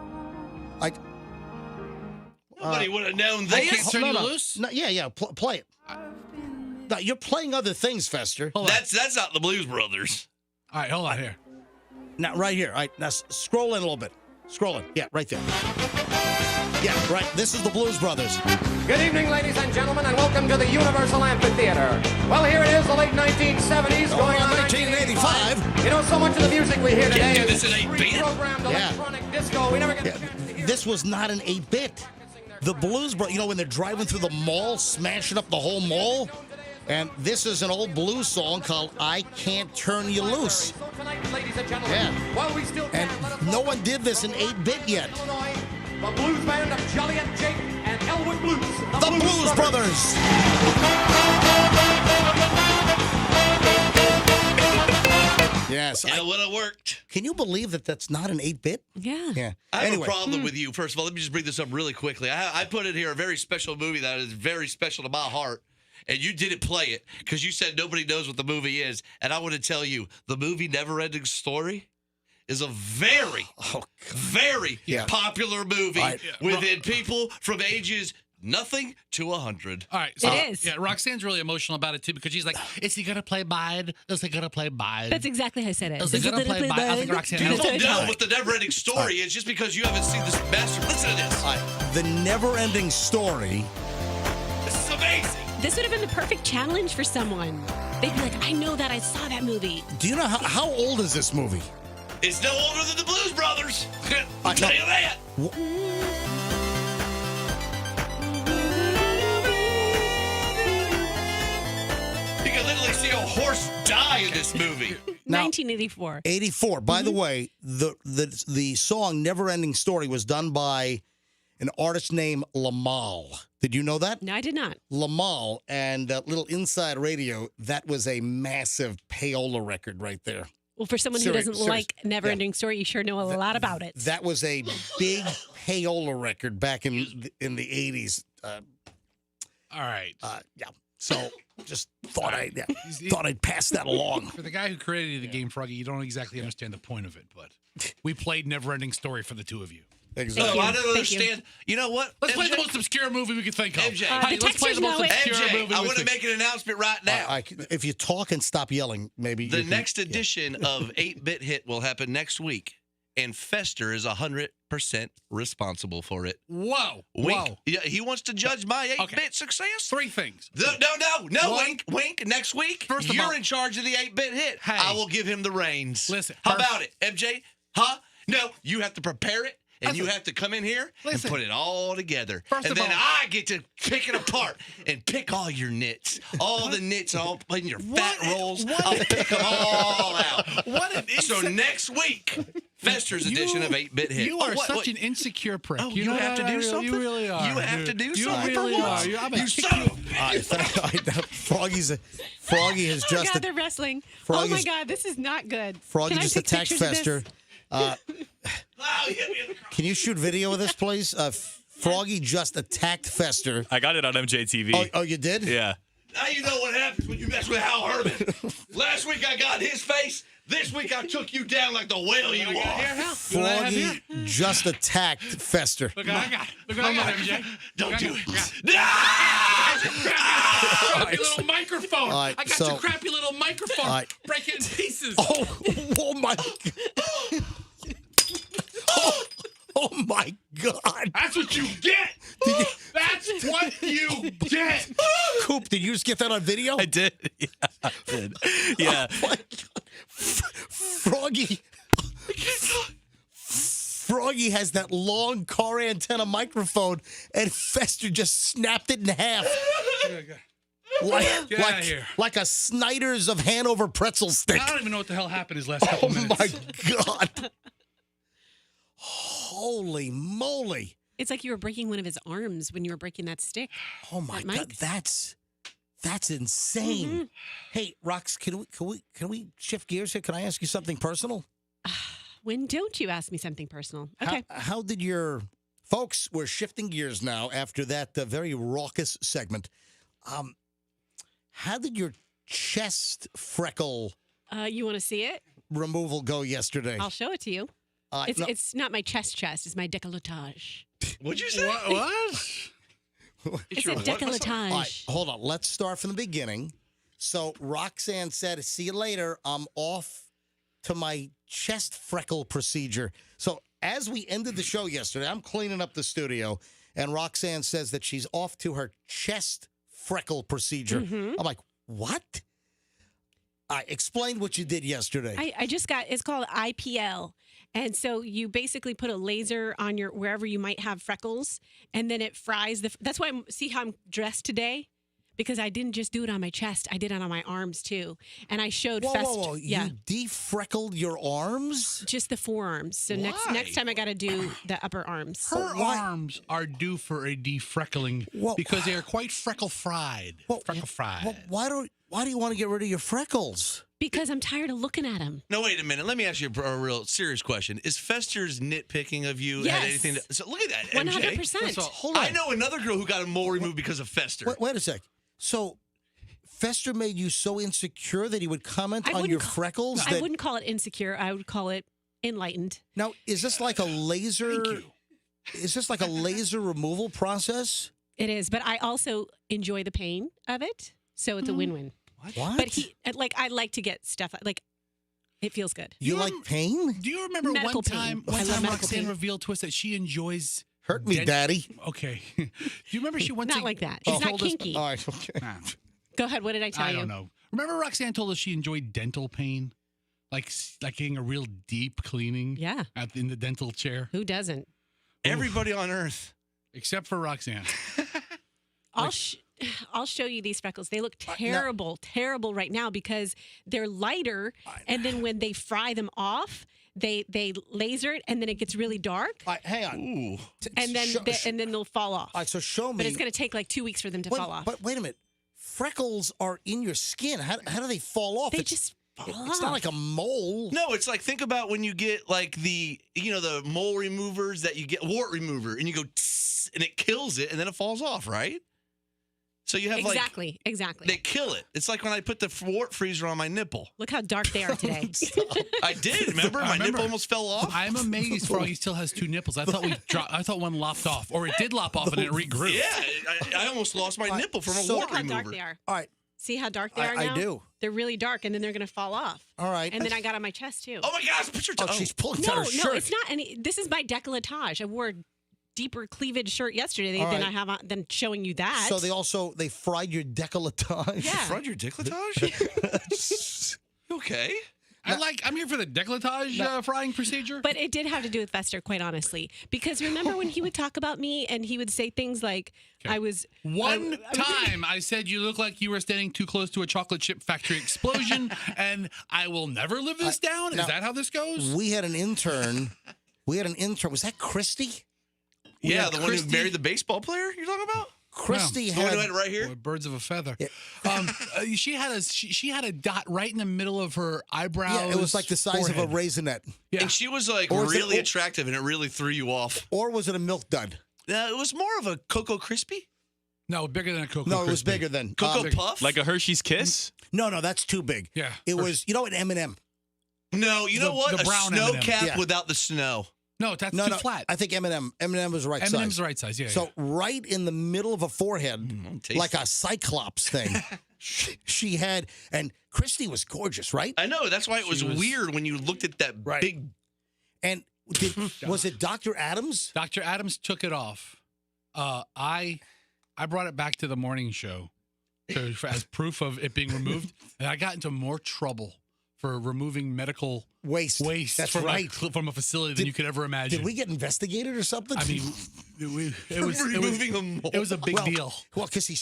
Nobody would have known I this. Can't Turn You Loose? No, yeah, play it. No, you're playing other things, Fester. That's not the Blues Brothers. All right, hold on here. Now, right here. All right, now scroll in a little bit. Scroll in. Yeah, right there. Yeah, right. This is the Blues Brothers. Good evening, ladies and gentlemen, and welcome to the Universal Amphitheater. Well, here it is, the late 1970s, going on 1985. You know, so much of the music we hear today do this is in 8-bit? programmed electronic disco. We never get a chance to hear This was not an 8-bit. The Blues Brothers, you know, when they're driving through the mall, smashing up the whole mall? And this is an old blues song called I Can't Turn You Loose. So tonight, ladies and gentlemen, Yeah. while we still can, And let us no welcome one did this in 8-bit yet. Illinois, the blues band of Joliet Jake and Elwood Blues. The Blues Brothers. Yes. It would have worked. Can you believe that that's not an 8-bit? Yeah. Yeah. I have Anyway. a problem with you. First of all, let me just bring this up really quickly. I put in here a very special movie that is very special to my heart. And you didn't play it because you said nobody knows what the movie is. And I want to tell you, the movie Never Ending Story is a very, very popular movie within people from ages nothing to 100. All right. So, It is. Yeah, Roxanne's really emotional about it, too, because she's like, is he going to play Bide? Is he going to play Bide? That's exactly how I said it. Is he going to play Bide? I think Roxanne knows. People know what the Never Ending Story is just because you haven't seen this master. Listen to this. The Never-Ending Story. This is amazing. This would have been the perfect challenge for someone. They'd be like, I know that. I saw that movie. Do you know how old is this movie? It's no older than the Blues Brothers. I'll tell you that. You can literally see a horse die in this movie. 1984. 84. By the way, the song Never Ending Story was done by an artist named Lamal. Did you know that? No, I did not. Lamal and little Inside Radio, that was a massive payola record right there. Well, for someone who doesn't like Never Ending Story, you sure know a lot about it. That was a big payola record back in the 80s. All right. Yeah. So just thought I'd pass that along. For the guy who created the game, Froggy, you don't exactly understand the point of it, but we played Never Ending Story for the two of you. Exactly. I don't understand. You know what? Let's play MJ? the most obscure movie we could think of. MJ. Hey, let's play the most obscure MJ, movie I we want to could make an announcement right now. If you talk and stop yelling, maybe The next edition of 8-Bit Hit will happen next week, and Fester is 100% responsible for it. Whoa. Wink. Whoa. Yeah, he wants to judge my 8-bit success. Three things. No, wink. Next week, First of you're all- in charge of the 8-Bit Hit. Hey. I will give him the reins. Listen, How first- about it, MJ? Huh? No, you have to prepare it. And you have to come in here Listen. and put it all together. First and of then all- I get to pick it apart and pick all your nits. All the nits, all in your fat rolls. I'll pick them all out. What an So next week, Fester's edition of 8-Bit Hit. You are such an insecure prick. Oh, you have to do something? You really are. You have to do You something really for are. once. I'm You gonna son kick of you. Froggy has Oh, just God, they're wrestling. Froggy's- Oh, my God, this is not good. Froggy Can I just take attacked pictures of Fester. this? Oh, you hit me in the Can you shoot video of this, please? Froggy just attacked Fester. I got it on MJTV. Oh, you did? Yeah. Now you know what happens when you mess with Hal Herman. Last week I got his face. This week I took you down like the whale you are. Froggy just attacked Fester. Look what I got. Look what I got, MJ. Don't do it. Crappy little microphone. All right, I got so- your crappy little microphone. All right. Break it in pieces. Oh my. Oh my God. That's what you get. That's what you get. Coop, did you just get that on video? I did. Yeah, I did. Yeah. Oh my God. Froggy has that long car antenna microphone, and Fester just snapped it in half. Get out of here. Like a Snyder's of Hanover pretzel stick. I don't even know what the hell happened his last couple minutes. Oh my God. Holy moly. It's like you were breaking one of his arms when you were breaking that stick. Oh my That mic? God. That's That's insane. Hey, Rox, can we shift gears here? Can I ask you something personal? When don't you ask me something personal? Okay. How did your folks? We're shifting gears now after that very raucous segment. How did your chest freckle You want to see it? removal go yesterday? I'll show it to you. No. It's not my chest. It's my décolletage. What'd you say? What? It's a décolletage. All right, hold on. Let's start from the beginning. So Roxanne said, "See you later. I'm off to my chest freckle procedure." So as we ended the show yesterday, I'm cleaning up the studio, and Roxanne says that she's off to her chest freckle procedure. I'm like, what? I explained what you did yesterday. I just got, it's called IPL. And so you basically put a laser on your, wherever you might have freckles, and then it fries that's why see how I'm dressed today? Because I didn't just do it on my chest. I did it on my arms too. And I showed Whoa. You defreckled your arms? Just the forearms. So next time I got to do the upper arms. Her arms are due for a defreckling because they are quite freckle fried. Freckle fried. Why do you want to get rid of your freckles? Because I'm tired of looking at them. No, wait a minute. Let me ask you a real serious question. Is Fester's nitpicking of you had anything to... So look at that, MJ. 100%. Hold on. I know another girl who got a mole removed because of Fester. Wait a sec. So Fester made you so insecure that he would comment on your freckles? I wouldn't call it insecure. I would call it enlightened. Now, is this like a laser... Is this like a laser removal process? It is, but I also enjoy the pain of it. So it's a win-win. What? But I like to get stuff, like, it feels good. You like pain? Do you remember Medical one time Roxanne pain. revealed to us that she enjoys... Hurt me, Daddy. Okay. Do you remember she went Not like that. It's not kinky. All right, okay. Go ahead. What did I tell you? I don't know. Remember Roxanne told us she enjoyed dental pain? Like getting a real deep cleaning? Yeah. In the dental chair? Who doesn't? Everybody on Earth. Except for Roxanne. I'll show you these freckles. They look terrible right now because they're lighter, and then when they fry them off, they laser it, and then it gets really dark. Hang on. Ooh. And then they'll fall off. All right, so show me. But it's going to take like 2 weeks for them to fall off. But wait a minute. Freckles are in your skin. How do they fall off? They just fall off. It's not like a mole. No, it's like, think about when you get like the mole removers that you get, wart remover, and you go, tss, and it kills it, and then it falls off, right? So you have exactly. They kill it. It's like when I put the wart freezer on my nipple. Look how dark they are today. I did. Remember, my nipple almost fell off. I'm amazed Froggy still has two nipples. I thought one lopped off, or it did lop off and it regrew. Yeah, I almost lost my nipple from a wart Look how remover. dark they are. All right. See how dark they are now? I do. They're really dark, and then they're going to fall off. All right. And then I got on my chest, too. Oh, my gosh. Put your she's pulling down her shirt. No, it's not any. This is my décolletage. I wore a deeper cleavage shirt yesterday than I have than showing you that. So they fried your décolletage? Yeah. Fried your décolletage? Okay. I'm here for the décolletage frying procedure. But it did have to do with Fester, quite honestly. Because remember when he would talk about me and he would say things like, I was... One time I said you look like you were standing too close to a chocolate chip factory explosion, and I will never live this down? Is that how this goes? We had an intern. Was that Christy? Yeah, the one who married the baseball player you're talking about? Christy had it right here. Boy, birds of a feather. Yeah. She had a dot right in the middle of her eyebrows. Yeah, it was like the size of a raisinette. Yeah. And she was like really attractive, and it really threw you off. Or was it a milk dud? It was more of a Cocoa Crispy. No, bigger than a Cocoa No, Crispy. it was bigger than Cocoa Puff. Like a Hershey's Kiss? No, that's too big. Yeah. It was, an M&M. No, you know what? The brown snow M&M. cap without the snow. No, that's too flat. I think M&M was the right size. M&M's the right size, yeah. So right in the middle of a forehead, like a cyclops thing, she had, and Christy was gorgeous, right? I know. That's why it was weird when you looked at that big. And was it Dr. Adams? Dr. Adams took it off. I brought it back to the morning show as proof of it being removed, and I got into more trouble for removing medical waste That's from, right. from a facility than you could ever imagine. Did we get investigated or something? I mean, it was a big deal. Well, because he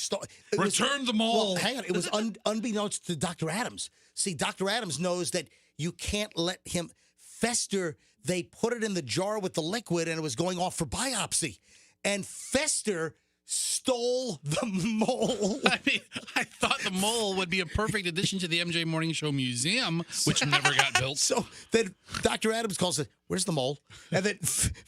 returned the mole. Well, hang on. It was unbeknownst to Dr. Adams. See, Dr. Adams knows that you can't let him fester. They put it in the jar with the liquid, and it was going off for biopsy. And Fester stole the mole. I mean, I thought the mole would be a perfect addition to the MJ Morning Show Museum, which never got built. So then Dr. Adams calls it, where's the mole? And then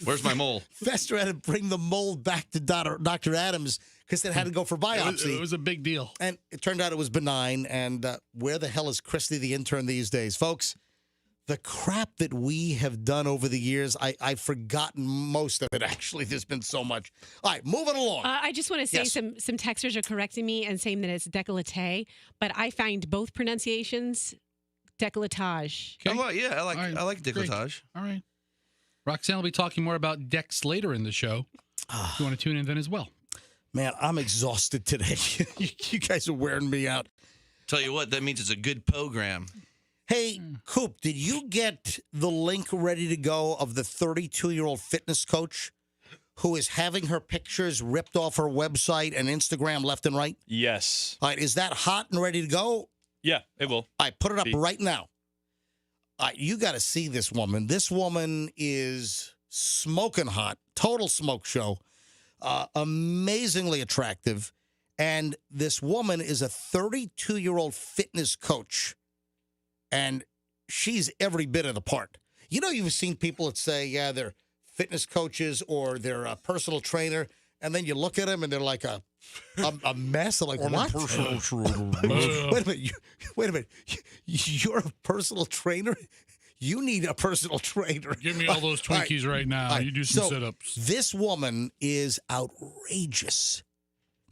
Where's my mole? Fester had to bring the mole back to Dr. Adams because it had to go for biopsy. It was a big deal. And it turned out it was benign. And where the hell is Christy the intern these days? Folks, the crap that we have done over the years, I've forgotten most of it, actually. There's been so much. All right, moving along. I just want to say Yes. some texters are correcting me and saying that it's décolleté, but I find both pronunciations décolletage. Okay. Yeah, All right, I like great. décolletage. All right. Roxanne will be talking more about decks later in the show. If you want to tune in then as well. Man, I'm exhausted today. You guys are wearing me out. Tell you what, that means it's a good program. Hey, Coop, did you get the link ready to go of the 32-year-old fitness coach who is having her pictures ripped off her website and Instagram left and right? Yes. All right, is that hot and ready to go? Yeah, it will. All right, put it up Be. right now. All right, you got to see this woman. This woman is smoking hot, total smoke show, amazingly attractive. And this woman is a 32-year-old fitness coach. And she's every bit of the part. You know, you've seen people that say, yeah, they're fitness coaches or they're a personal trainer. And then you look at them and they're like a mess. They're like, what? Wait a minute. You're a personal trainer? You need a personal trainer. Give me all those Twinkies right now. All right. You do some So, sit-ups. This woman is outrageous.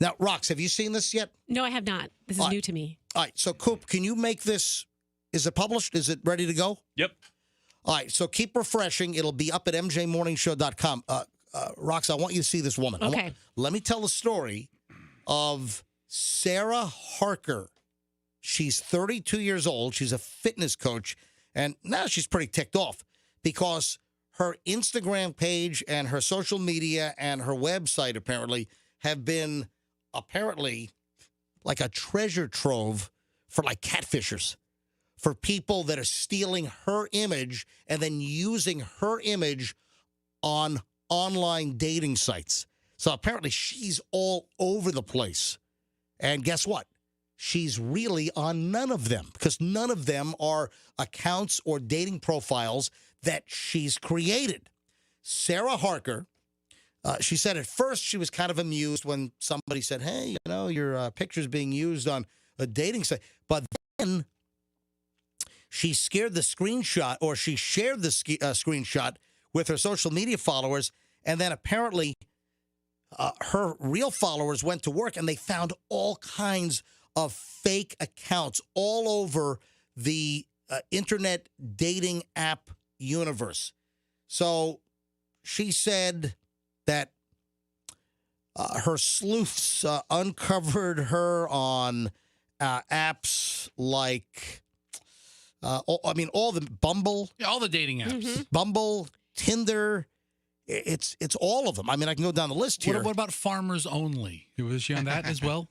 Now, Rox, have you seen this yet? No, I have not. This is new to me. All right, so Coop, can you make this? Is it published? Is it ready to go? Yep. All right, so keep refreshing. It'll be up at mjmorningshow.com. Rox, I want you to see this woman. Okay. Let me tell the story of Sarah Harker. She's 32 years old. She's a fitness coach, and now she's pretty ticked off because her Instagram page and her social media and her website apparently have been like a treasure trove for like catfishers, for people that are stealing her image and then using her image on online dating sites. So apparently she's all over the place. And guess what? She's really on none of them because none of them are accounts or dating profiles that she's created. Sarah Harker, she said at first she was kind of amused when somebody said, hey, you know, your picture's being used on a dating site. But then she shared the screenshot with her social media followers. And then apparently her real followers went to work and they found all kinds of fake accounts all over the internet dating app universe. So she said that her sleuths uncovered her on apps like, all the Bumble. Yeah, all the dating apps. Mm-hmm. Bumble, Tinder. It's all of them. I mean, I can go down the list here. What about Farmers Only? Was she on that as well?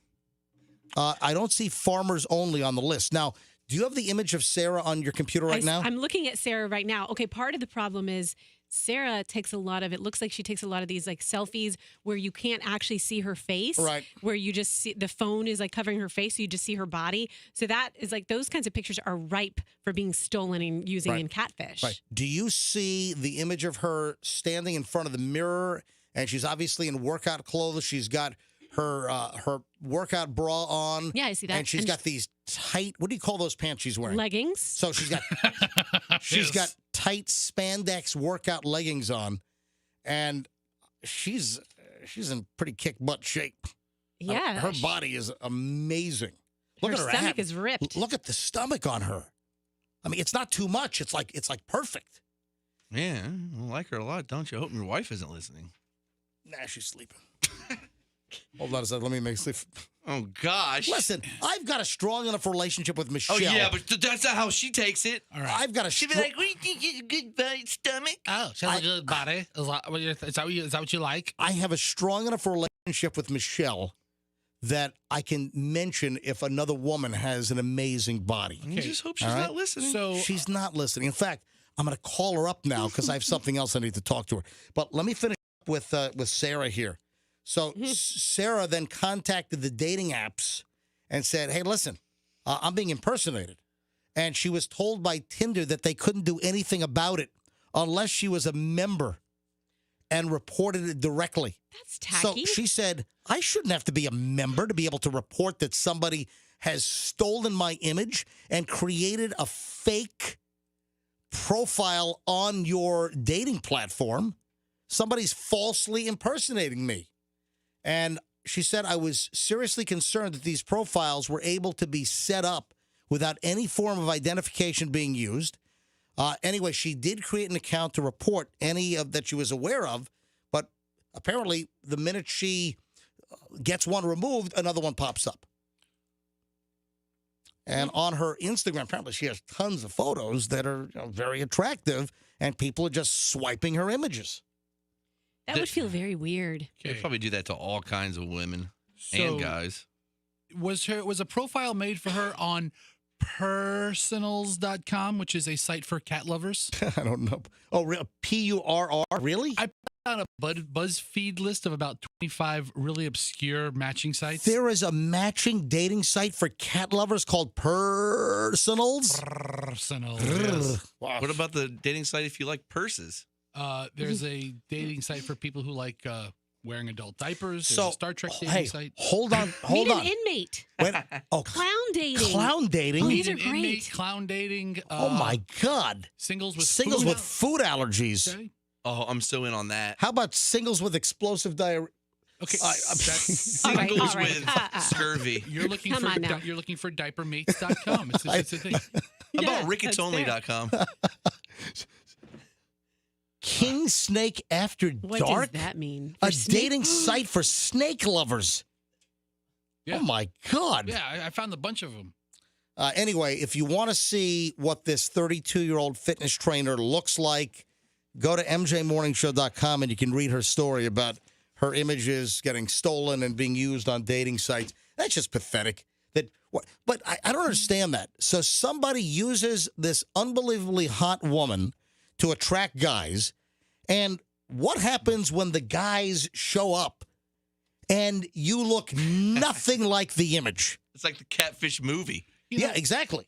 I don't see Farmers Only on the list. Now, do you have the image of Sarah on your computer right now? I'm looking at Sarah right now. Okay, part of the problem is Sarah takes a lot of, it looks like she takes a lot of these like selfies where you can't actually see her face. Right. Where you just see, the phone is like covering her face, so you just see her body. So that is like, those kinds of pictures are ripe for being stolen and using in catfish. Right. Do you see the image of her standing in front of the mirror? And she's obviously in workout clothes. She's got her workout bra on. Yeah, I see that. And she's got these tight, what do you call those pants she's wearing? Leggings. So she's got tight spandex workout leggings on, and she's in pretty kick butt shape. Yeah. Her body is amazing. Look Her at her stomach abs. is ripped. Look at the stomach on her. I mean, it's not too much. It's like perfect. Yeah, I like her a lot, don't you? I hope your wife isn't listening. Nah, she's sleeping. Hold on a second. Let me make sleep. Oh, gosh. Listen, I've got a strong enough relationship with Michelle. Oh, yeah, but that's not how she takes it. All right. I've got a She'd be like, what do you think is a good stomach? Oh, she has a good body. Is that what you like? I have a strong enough relationship with Michelle that I can mention if another woman has an amazing body. I just hope she's All right? not listening. So She's not listening. In fact, I'm going to call her up now because I have something else I need to talk to her. But let me finish up with Sarah here. So Sarah then contacted the dating apps and said, hey, listen, I'm being impersonated. And she was told by Tinder that they couldn't do anything about it unless she was a member and reported it directly. That's tacky. So she said, I shouldn't have to be a member to be able to report that somebody has stolen my image and created a fake profile on your dating platform. Somebody's falsely impersonating me. And she said, I was seriously concerned that these profiles were able to be set up without any form of identification being used. Anyway, she did create an account to report any of that she was aware of, but apparently the minute she gets one removed, another one pops up. And on her Instagram, apparently she has tons of photos that are very attractive, and people are just swiping her images. That would feel very weird. They probably do that to all kinds of women and guys. Was a profile made for her on personals.com, which is a site for cat lovers? I don't know. Oh, PURR? Really? I put on a BuzzFeed list of about 25 really obscure matching sites. There is a matching dating site for cat lovers called Personals? Personals, yes. Wow. What about the dating site if you like purses? There's a dating site for people who like wearing adult diapers. There's a Star Trek dating site. Hold on. Meet an inmate. Wait, Clown dating. Clown dating? Oh, Meet these are an great. inmate, clown dating. Oh, my God. Singles with food allergies. Okay. Oh, I'm so in on that. How about singles with explosive diarrhea? Okay, Singles all right. with scurvy. You're looking Come for on now. you're looking for diapermates.com. It's a thing. How about ricketsonly.com? King Snake After What Dark? does that mean? A For snake- dating site for snake lovers. Yeah. Oh, my God. Yeah, I found a bunch of them. Anyway, if you want to see what this 32-year-old fitness trainer looks like, go to mjmorningshow.com and you can read her story about her images getting stolen and being used on dating sites. That's just pathetic. But I don't understand that. So somebody uses this unbelievably hot woman to attract guys, and what happens when the guys show up and you look nothing like the image? It's like the Catfish movie. Yeah, exactly.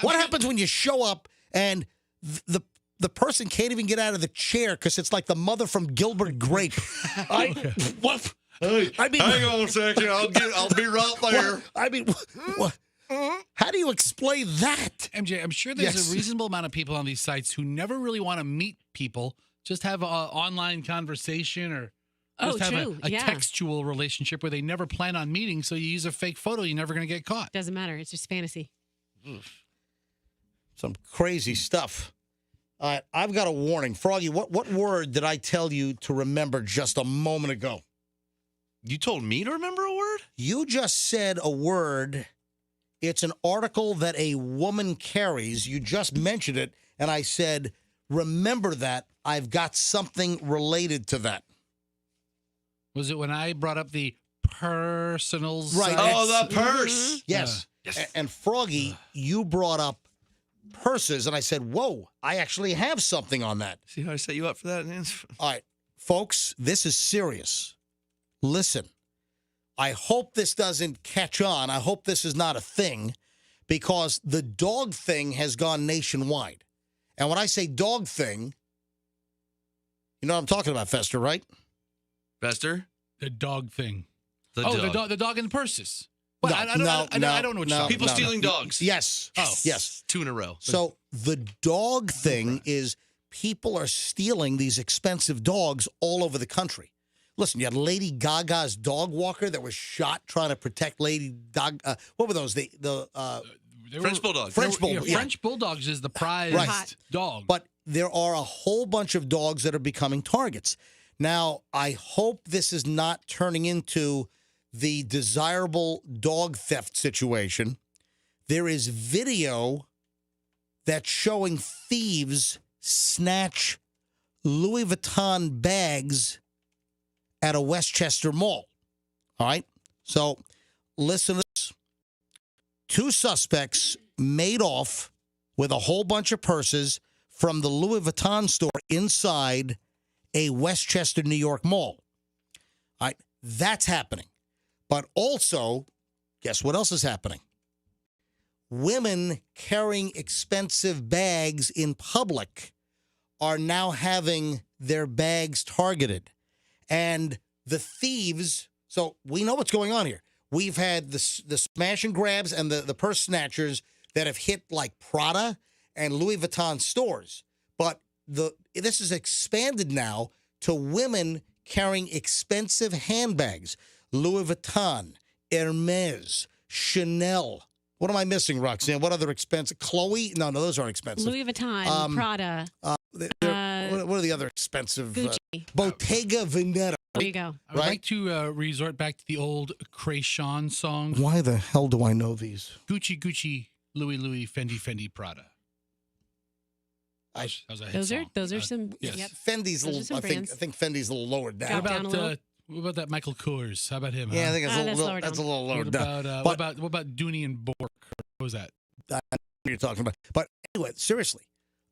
What happens when you show up and the person can't even get out of the chair because it's like the mother from Gilbert Grape? What? Hey, I mean, hang on a second. I'll be right there. I mean, what? How do you explain that? MJ, I'm sure there's a reasonable amount of people on these sites who never really want to meet people, just have an online conversation or just have a textual relationship where they never plan on meeting. So you use a fake photo, you're never going to get caught. Doesn't matter. It's just fantasy. Some crazy stuff. I've got a warning. Froggy, what word did I tell you to remember just a moment ago? You told me to remember a word? You just said a word. It's an article that a woman carries. You just mentioned it, and I said, remember that. I've got something related to that. Was it when I brought up the personals? Right. Oh, the purse. Yes. Yes. And Froggy, you brought up purses, and I said, whoa, I actually have something on that. See how I set you up for that? All right, folks, this is serious. Listen, I hope this doesn't catch on. I hope this is not a thing, because the dog thing has gone nationwide. And when I say dog thing, you know what I'm talking about, Fester, right? Fester? The dog thing. The dog in the purses. Well, No, I don't know what you're talking People about. stealing dogs. Yes. Oh, yes. 2 in a row. So the dog thing is people are stealing these expensive dogs all over the country. Listen, you had Lady Gaga's dog walker that was shot trying to protect Lady Gaga. What were those? French Bulldogs. French Bulldogs. Yeah. French Bulldogs is the prized dog. But there are a whole bunch of dogs that are becoming targets. Now, I hope this is not turning into the desirable dog theft situation. There is video that's showing thieves snatch Louis Vuitton bags at a Westchester mall. All right? So listen to this. 2 suspects made off with a whole bunch of purses from the Louis Vuitton store inside a Westchester, New York mall. All right, that's happening. But also, guess what else is happening? Women carrying expensive bags in public are now having their bags targeted. And the thieves, so we know what's going on here. We've had the smash and grabs and the purse snatchers that have hit like Prada and Louis Vuitton stores. But this is expanded now to women carrying expensive handbags. Louis Vuitton, Hermes, Chanel. What am I missing, Roxanne? What other expensive? Chloe? No, those aren't expensive. Louis Vuitton, Prada. What are the other expensive? Gucci. Bottega Veneta. There you go. I would like to resort back to the old Kreayshawn song. Why the hell do I know these? Gucci, Gucci, Louis, Louis, Fendi, Fendi, Prada. Those are some. Yes. Yep. Fendi,'s a Those are little. some I brands. think Fendi's a little lower down. What about that Michael Kors? How about him? Yeah, huh? I think it's that's a little lower down. What about Dooney and Bourke? What was that? I know what you're talking about. But anyway, seriously,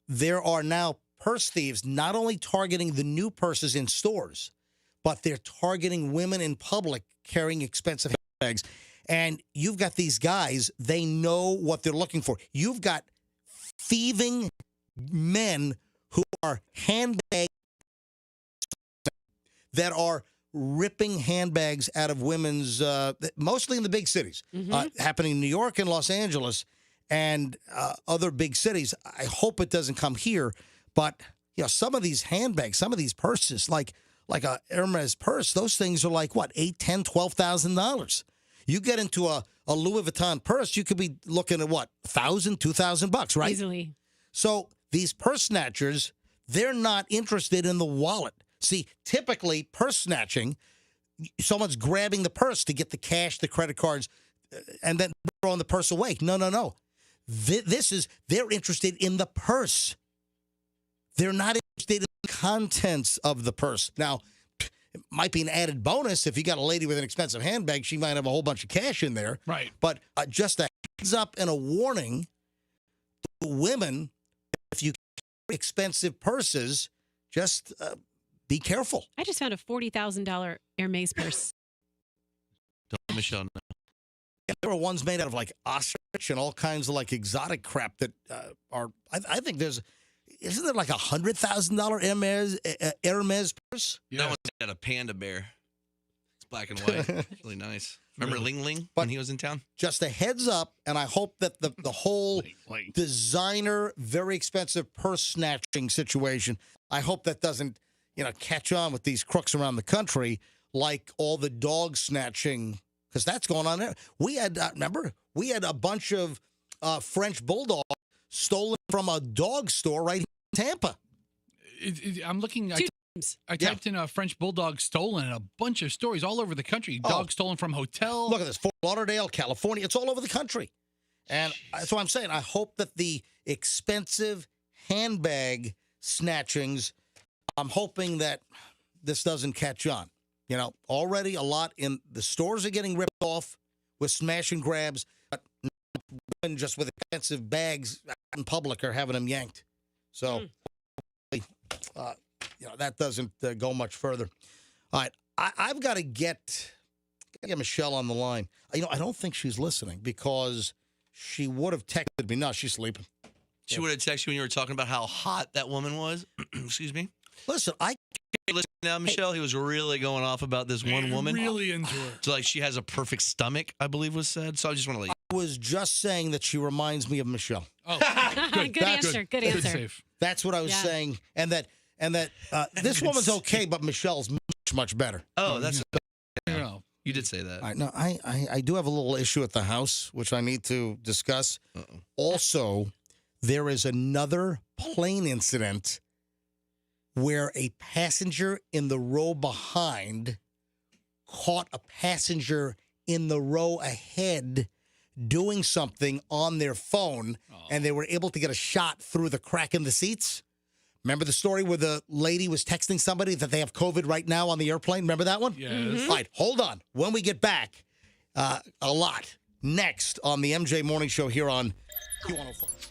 there are now purse thieves not only targeting the new purses in stores, but they're targeting women in public carrying expensive handbags. And you've got these guys, they know what they're looking for. You've got thieving men who are handbag that are ripping handbags out of women's, mostly in the big cities, happening in New York and Los Angeles and other big cities. I hope it doesn't come here, but some of these handbags, some of these purses, like a Hermes purse, those things are like what, $8,000, $10,000, $12,000. You get into a Louis Vuitton purse, you could be looking at what, $1,000, $2,000, right? Easily. So these purse snatchers, they're not interested in the wallet. See, typically purse snatching, someone's grabbing the purse to get the cash, the credit cards, and then throwing the purse away. No. They're interested in the purse. They're not interested in the contents of the purse. Now, it might be an added bonus if you got a lady with an expensive handbag. She might have a whole bunch of cash in there. Right. But just a heads up and a warning to women, if you carry expensive purses, just be careful. I just found a $40,000 Hermes purse. Don't Michelle know. Yeah, there are ones made out of like ostrich and all kinds of like exotic crap that are. I think isn't there like $100,000 Hermes purse? Yeah. That one's got a panda bear. It's black and white. It's really nice. Remember Ling Ling when he was in town? Just a heads up, and I hope that the whole designer, very expensive purse snatching situation, I hope that doesn't catch on with these crooks around the country like all the dog snatching, because that's going on there. We had, remember, a bunch of French bulldogs stolen from a dog store right here in Tampa. I'm looking. I typed in a French bulldog stolen and a bunch of stories all over the country. Dogs stolen from hotel. Look at this. Fort Lauderdale, California. It's all over the country. And that's what I'm saying. I hope that the expensive handbag snatchings, I'm hoping that this doesn't catch on. Already a lot in the stores are getting ripped off with smash and grabs, but women just with expensive bags out in public are having them yanked. So, that doesn't go much further. All right, I've got to get Michelle on the line. I don't think she's listening because she would have texted me. No, she's sleeping. She would have texted you when you were talking about how hot that woman was. Excuse me. Listen, listen now, Michelle. He was really going off about this one woman. Really into her. So like she has a perfect stomach, I believe was said. So I just want to let you. I was just saying that she reminds me of Michelle. Oh, good answer. Good answer. Safe. That's what I was saying, and that this woman's okay, but Michelle's much better. Oh, that's. No. You did say that. No, I do have a little issue at the house, which I need to discuss. Also, there is another plane incident where a passenger in the row behind caught a passenger in the row ahead doing something on their phone, and they were able to get a shot through the crack in the seats. Remember the story where the lady was texting somebody that they have COVID right now on the airplane? Remember that one? Yes. All right, hold on. When we get back, a lot next on the MJ Morning Show here on Q105.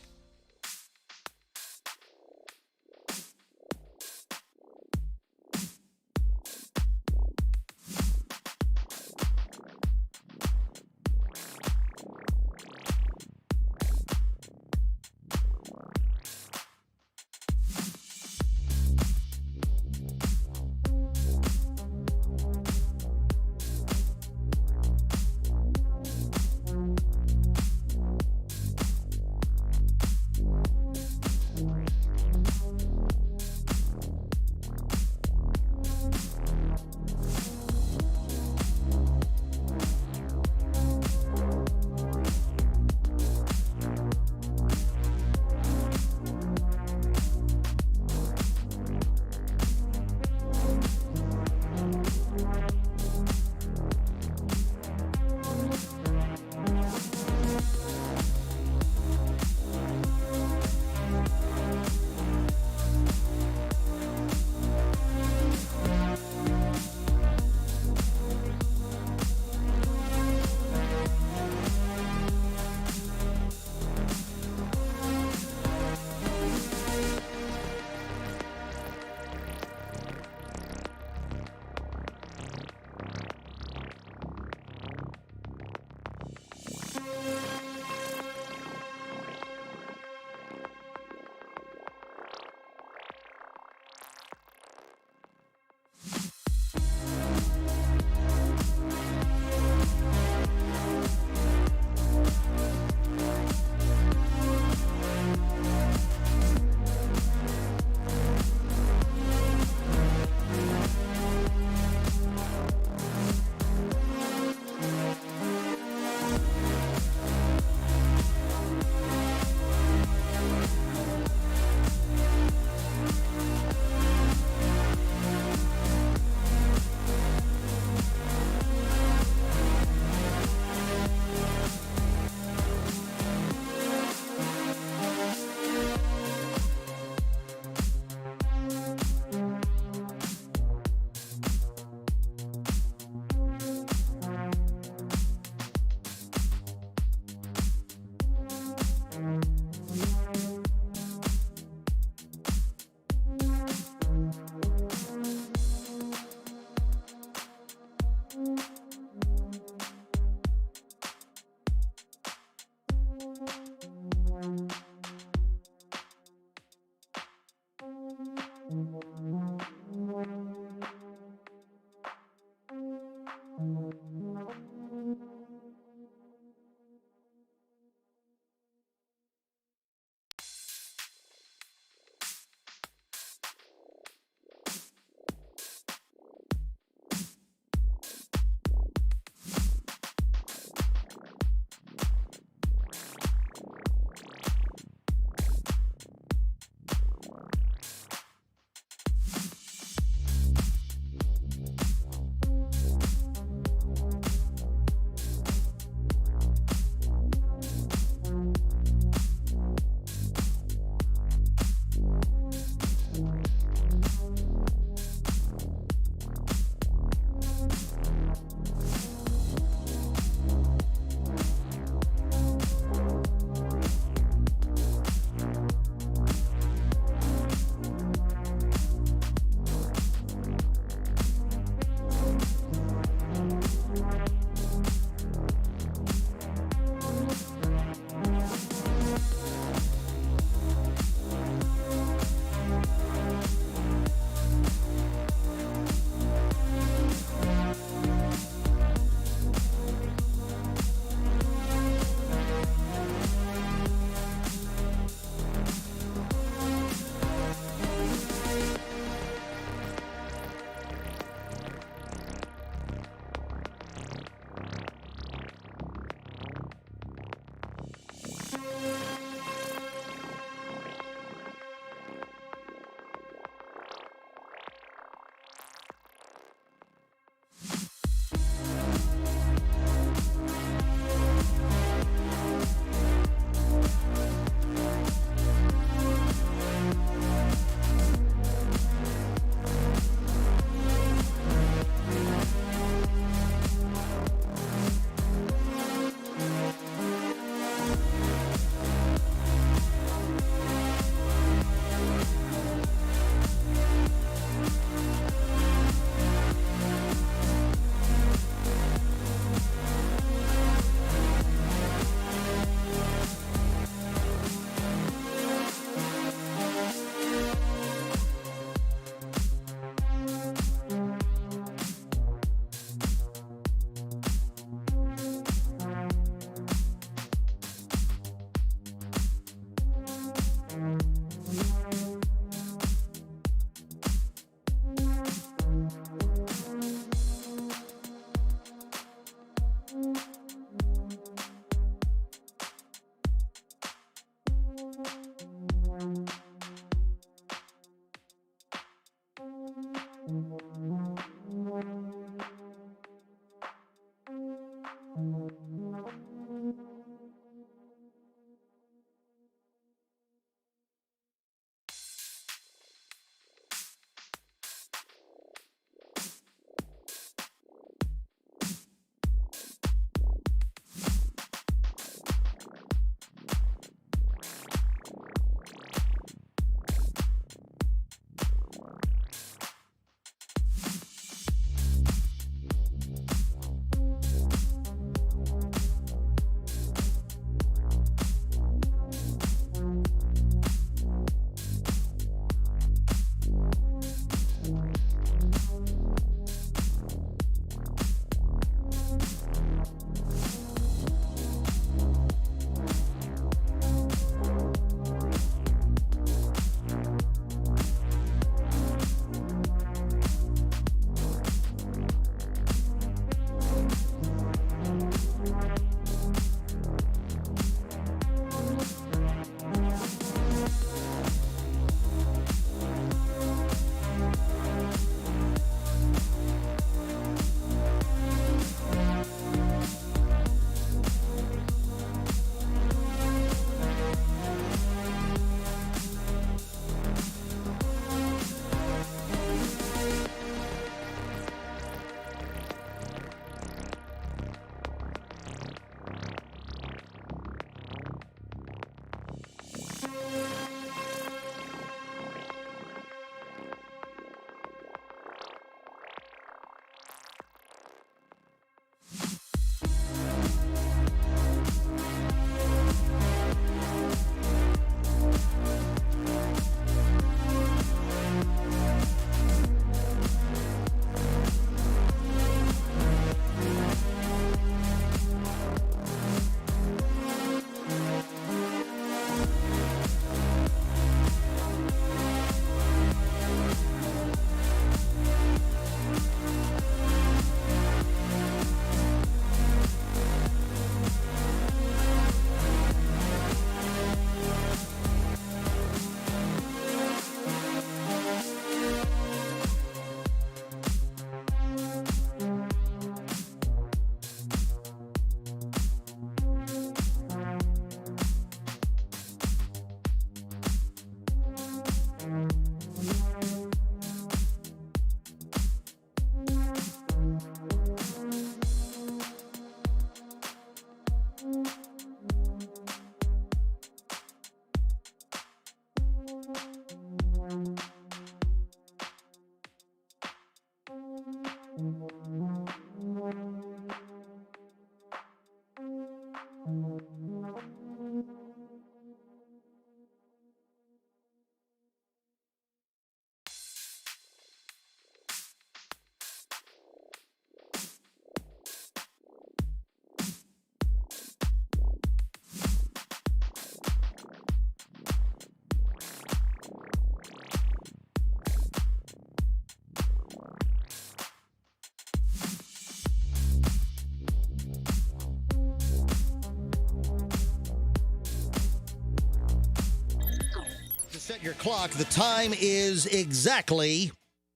Set your clock. The time is exactly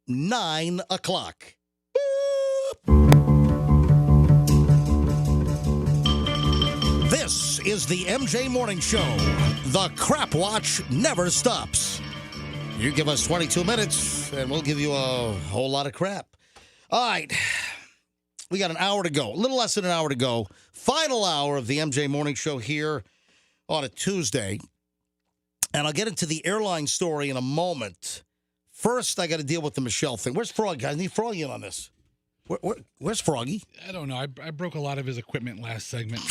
9 o'clock. This is the MJ Morning Show. The Crap Watch never stops. You give us 22 minutes, and we'll give you a whole lot of crap. All right. We got an hour to go. A little less than an hour to go. Final hour of the MJ Morning Show here on a Tuesday. And I'll get into the airline story in a moment. First, I got to deal with the Michelle thing. Where's Froggy? I need Froggy in on this. Where's Froggy? I don't know. I broke a lot of his equipment last segment.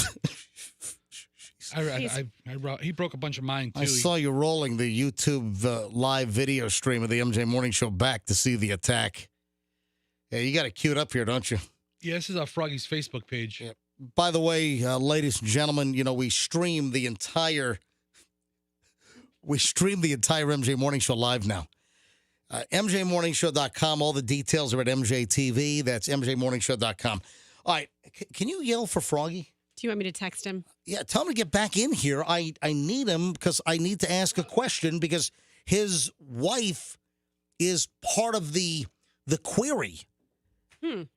He broke a bunch of mine, too. I saw you rolling the YouTube live video stream of the MJ Morning Show back to see the attack. Yeah, you got it queued up here, don't you? Yeah, this is Froggy's Facebook page. Yeah. By the way, ladies and gentlemen, we stream the entire MJ Morning Show live now. MJMorningshow.com. All the details are at MJTV. That's MJMorningshow.com. All right. Can you yell for Froggy? Do you want me to text him? Yeah, tell him to get back in here. I need him because I need to ask a question because his wife is part of the query.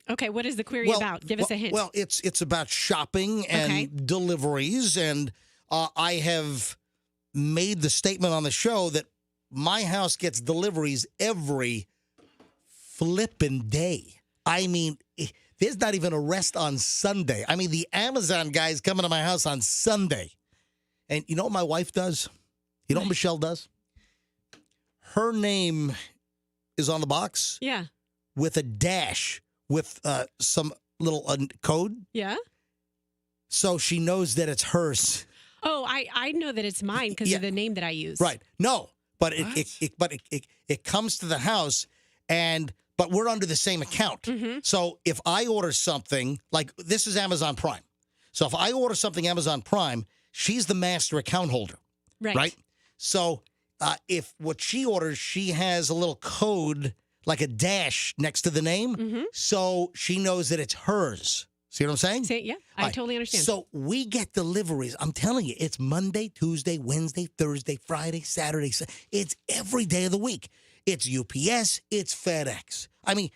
Okay, what is the query about? Give us a hint. Well, it's about shopping and deliveries, and I have made the statement on the show that my house gets deliveries every flippin' day. I mean, there's not even a rest on Sunday. I mean, the Amazon guy's coming to my house on Sunday. And you know what my wife does? You know what Michelle does? Her name is on the box. Yeah. With a dash with some little code. Yeah. So she knows that it's hers. Oh, I know that it's mine because of the name that I use. Right. No, but it comes to the house, but we're under the same account. Mm-hmm. So if I order something, like this is Amazon Prime. So if I order something Amazon Prime, she's the master account holder. Right. So if what she orders, she has a little code, like a dash next to the name. Mm-hmm. So she knows that it's hers. See what I'm saying? Yeah, I totally understand. So we get deliveries. I'm telling you, it's Monday, Tuesday, Wednesday, Thursday, Friday, Saturday. It's every day of the week. It's UPS. It's FedEx. I mean,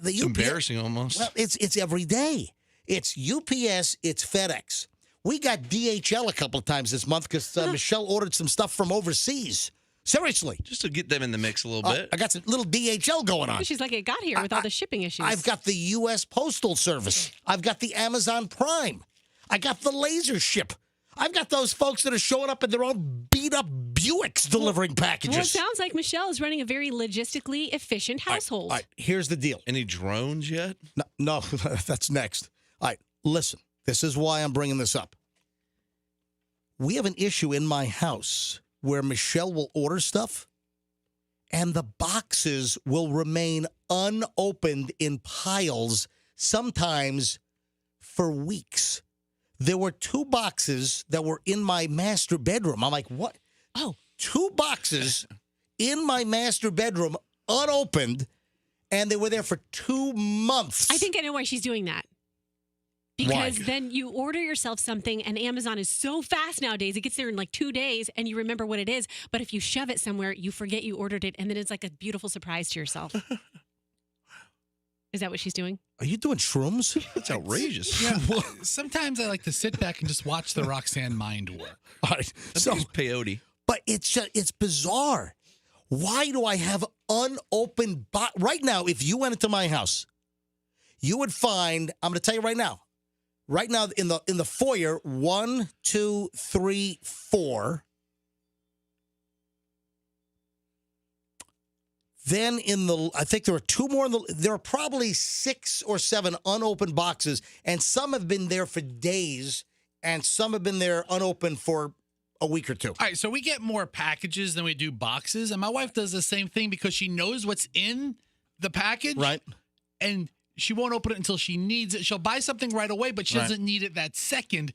It's embarrassing almost. Well, it's every day. It's UPS. It's FedEx. We got DHL a couple of times this month because Michelle ordered some stuff from overseas. Seriously. Just to get them in the mix a little bit. I got some little DHL going on. She's like, it got here with all the shipping issues. I've got the U.S. Postal Service. I've got the Amazon Prime. I got the Laser Ship. I've got those folks that are showing up in their own beat-up Buicks delivering packages. Well, it sounds like Michelle is running a very logistically efficient household. All right, here's the deal. Any drones yet? No, that's next. All right, listen. This is why I'm bringing this up. We have an issue in my house where Michelle will order stuff and the boxes will remain unopened in piles, sometimes for weeks. There were 2 boxes that were in my master bedroom. I'm like, what? Oh. 2 boxes in my master bedroom, unopened, and they were there for 2 months. I think I know why she's doing that. Because then you order yourself something, and Amazon is so fast nowadays. It gets there in like 2 days, and you remember what it is. But if you shove it somewhere, you forget you ordered it, and then it's like a beautiful surprise to yourself. Is that what she's doing? Are you doing shrooms? That's outrageous. Yeah. Sometimes I like to sit back and just watch the Roxanne mind work. All right. That's peyote. But it's bizarre. Why do I have unopened right now? If you went into my house, you would find. I'm going to tell you right now. Right now in the foyer, 1, 2, 3, 4. Then I think there are 2 more. There are probably 6 or 7 unopened boxes, and some have been there for days, and some have been there unopened for a week or 2. All right, so we get more packages than we do boxes, and my wife does the same thing because she knows what's in the package. Right. And she won't open it until she needs it. She'll buy something right away, but she doesn't need it that second.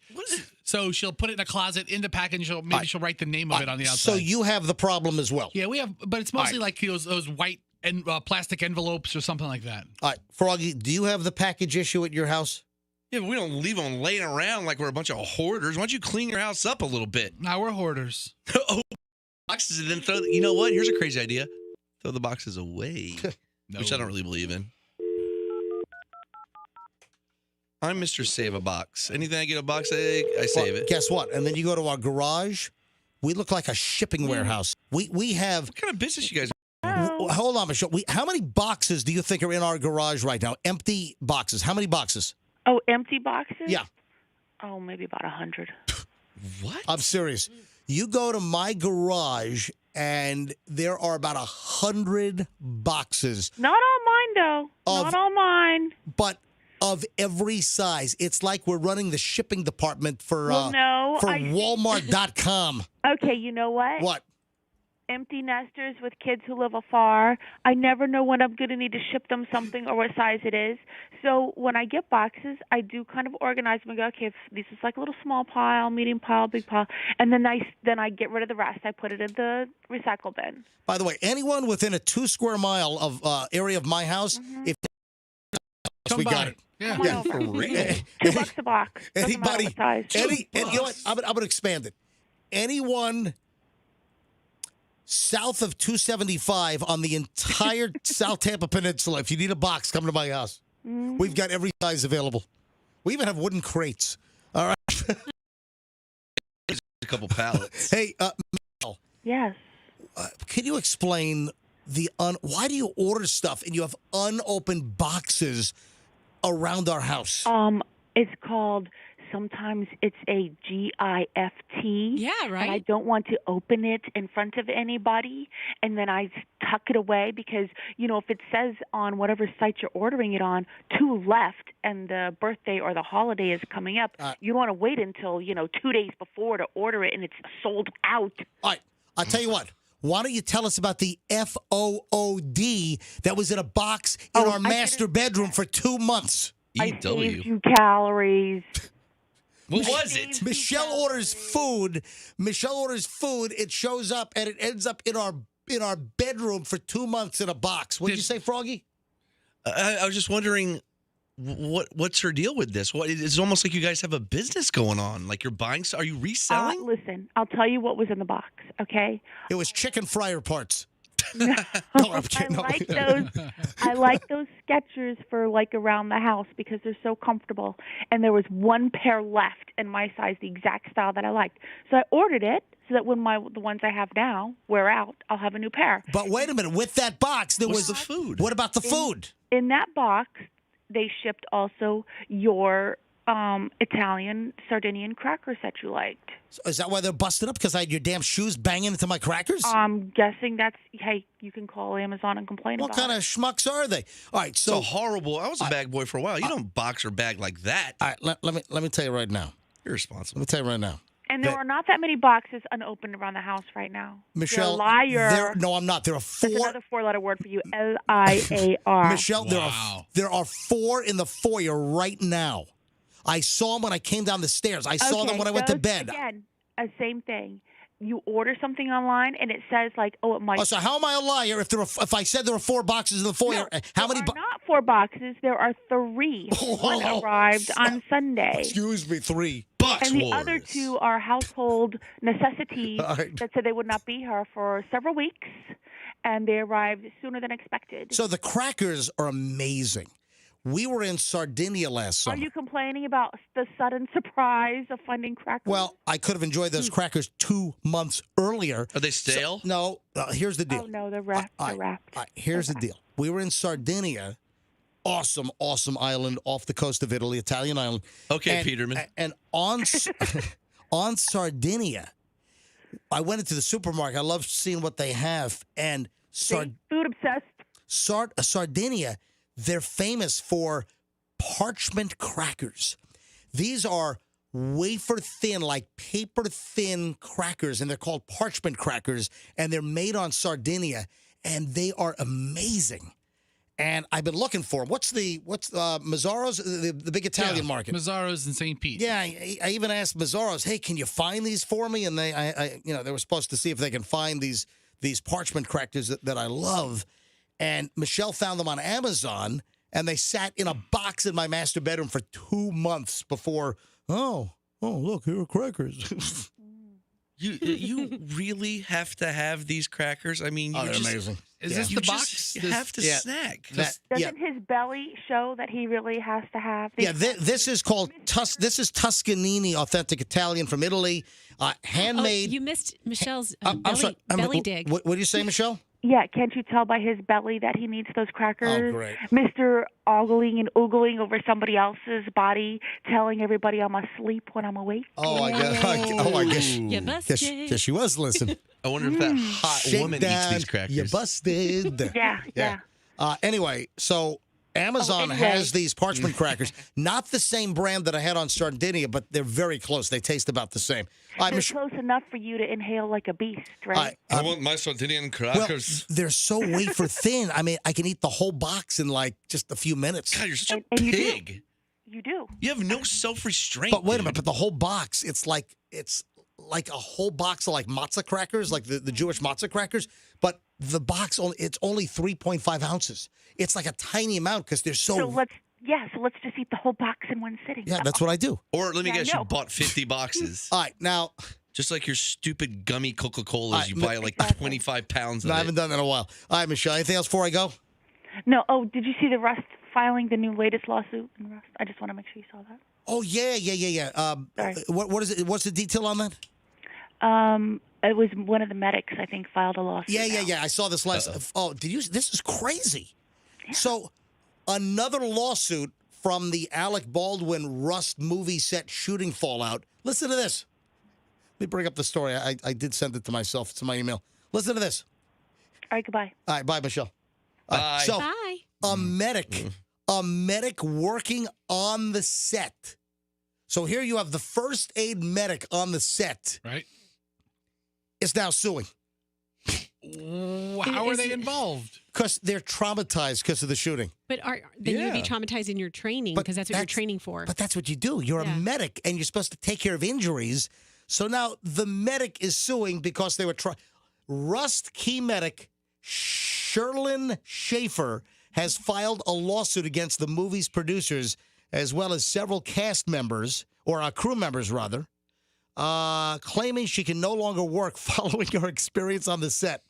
So she'll put it in a closet in the package. Maybe she'll write the name of it on the outside. So you have the problem as well. Yeah, we have, but it's mostly like those white and plastic envelopes or something like that. All right, Froggy, do you have the package issue at your house? Yeah, but we don't leave them laying around like we're a bunch of hoarders. Why don't you clean your house up a little bit? Now we're hoarders. Oh, boxes and then throw. You know what? Here's a crazy idea: throw the boxes away, No. which I don't really believe in. I'm Mr. Save a Box. Anything I get a box, I save it. Guess what? And then you go to our garage. We look like a shipping warehouse. We have. What kind of business you guys? Hold on, Michelle. How many boxes do you think are in our garage right now? Empty boxes. How many boxes? Oh, empty boxes? Yeah. Oh, maybe about 100. What? I'm serious. You go to my garage, and there are about 100 boxes. Not all mine, though. Not all mine. But of every size. It's like we're running the shipping department for Walmart.com. Okay, you know what? What? Empty nesters with kids who live afar. I never know when I'm going to need to ship them something or what size it is. So when I get boxes, I do kind of organize them and go, okay, if this is like a little small pile, medium pile, big pile, and then I get rid of the rest. I put it in the recycle bin. By the way, anyone within a 2 square mile of area of my house, if we got it. Yeah, for real. $2 a box. Doesn't matter Anybody? what size. You know what? I'm going to expand it. Anyone south of 275 on the entire South Tampa Peninsula, if you need a box, come to my house. We've got every size available. We even have wooden crates. All right. A couple pallets. Hey, Mel. Yes. Can you explain why do you order stuff and you have unopened boxes around our house? It's called, sometimes it's a GIFT. Yeah, right. And I don't want to open it in front of anybody, and then I tuck it away because, if it says on whatever site you're ordering it on, 2 left, and the birthday or the holiday is coming up, you don't want to wait until, 2 days before to order it, and it's sold out. All right. I'll tell you what. Why don't you tell us about the FOOD that was in a box in our master bedroom for 2 months? I saved you calories. What was it? Michelle orders food. It shows up and it ends up in our bedroom for 2 months in a box. What did you say, Froggy? I was just wondering, what's her deal with this? It's almost like you guys have a business going on. Like you're buying. Are you reselling? Listen, I'll tell you what was in the box. Okay. It was chicken fryer parts. No, I'm kidding. I like those Skechers for around the house because they're so comfortable. And there was 1 pair left in my size, the exact style that I liked. So I ordered it so that when the ones I have now wear out, I'll have a new pair. But wait a minute, with that box there was the food. What about the food? In that box, they shipped also your Italian Sardinian crackers that you liked. So is that why they're busted up? Because I had your damn shoes banging into my crackers? I'm guessing hey, you can call Amazon and complain about it. What kind of schmucks are they? All right, so horrible. I was a bag boy for a while. You don't box or bag like that. All right, let me tell you right now. You're responsible. Let me tell you right now. And there are not that many boxes unopened around the house right now. Michelle, you're a liar. No, I'm not. There are 4. That's another 4-letter word for you. LIAR. Michelle, there are 4 in the foyer right now. I saw them when I came down the stairs. I saw them when I went to bed. Again, same thing. You order something online and it says it might. Oh, so how am I a liar if I said there were 4 boxes in the foyer? No, how many? Not 4 boxes. There are 3. One arrived on Sunday. Excuse me, 3. And the other 2 are household necessities that said they would not be here for several weeks, and they arrived sooner than expected. So the crackers are amazing. We were in Sardinia last summer. Are you complaining about the sudden surprise of finding crackers? Well, I could have enjoyed those crackers 2 months earlier. Are they stale? No. Here's the deal. Oh, no, they're wrapped. Here's the deal. We were in Sardinia. Awesome, awesome island off the coast of Italy, Italian island. Okay, Peterman. And on Sardinia, I went into the supermarket. I love seeing what they have. And food obsessed. Sardinia, they're famous for parchment crackers. These are wafer thin, like paper thin crackers, and they're called parchment crackers, and they're made on Sardinia, and they are amazing. And I've been looking for them. What's Mazzaro's, the big Italian market? Mazzaro's in St. Pete. Yeah, I even asked Mazzaro's, hey, can you find these for me? And they were supposed to see if they can find these parchment crackers that I love. And Michelle found them on Amazon, and they sat in a box in my master bedroom for 2 months before. Oh, look, here are crackers. You really have to have these crackers? I mean, Oh, they're just, amazing. Is this you the just box? have to snack. Doesn't his belly show that he really has to have these? Yeah, this is called This is Tuscanini authentic Italian from Italy, handmade. Oh, you missed Michelle's I'm belly, sorry. belly dig. What did you say, Michelle? Yeah, can't you tell by his belly that he needs those crackers? Oh, great. Mr. Ogling and oogling over somebody else's body, telling everybody I'm asleep when I'm awake. Oh, I guess. You busted. Guess she was listening. I wonder if that hot Shake woman down, eats these crackers. You busted. Yeah. Anyway, so Amazon has these parchment crackers. Not the same brand that I had on Sardinia, but they're very close. They taste about the same. They're close enough for you to inhale like a beast, right? I want my Sardinian crackers. Well, they're so wafer thin. I mean, I can eat the whole box in like just a few minutes. God, you're such a And you do. pig. You do. You have no self-restraint. But wait a dude. minute, but the whole box, it's like a whole box of like matzah crackers, like the Jewish matzah crackers. But the box, it's only 3.5 ounces. It's like a tiny amount because they're so. So let's just eat the whole box in one sitting. Yeah, that's what I do. Or let me Yeah, I guess, you know. bought 50 boxes. All right, now. Just like your stupid gummy Coca-Colas, you no- buy like 25 pounds of No, I it. haven't done that in a while. All right, Michelle, anything else before I go? No. Oh, did you see the Rust filing the new latest lawsuit in Rust? I just want to make sure you saw that. Oh, yeah. Sorry. What is it? What's the detail on that? It was one of the medics, I think, filed a lawsuit. Yeah. I saw this last. Oh, did you? This is crazy. So, another lawsuit from the Alec Baldwin Rust movie set shooting fallout. Listen to this. Let me bring up the story. I did send it to myself. It's in my email. Listen to this. All right, goodbye. All right, bye, Michelle. Bye. So, Bye. a medic working on the set. So here you have the first aid medic on the set. Right. Is now suing. How are they involved? Because they're traumatized because of the shooting. But then you'd be traumatized in your training because that's what you're training for. But that's what you do. You're a medic, and you're supposed to take care of injuries. So now the medic is suing because they were Rust key medic Sherlyn Schaefer has filed a lawsuit against the movie's producers as well as several cast members, or crew members rather, claiming she can no longer work following her experience on the set.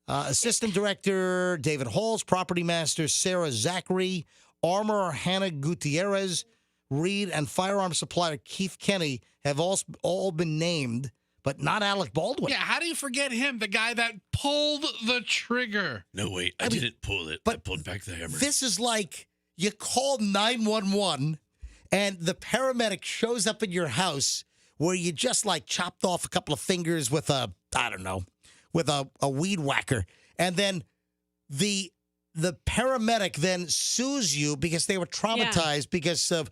Assistant director David Halls, property master Sarah Zachary, armorer Hannah Gutierrez, Reed, and firearm supplier Keith Kenny have all been named, but not Alec Baldwin. Yeah, how do you forget him, the guy that pulled the trigger? No, wait, I didn't pull it. I pulled back the hammer. This is like you call 911 and the paramedic shows up in your house where you just like chopped off a couple of fingers with a weed whacker. And then the paramedic then sues you because they were traumatized because of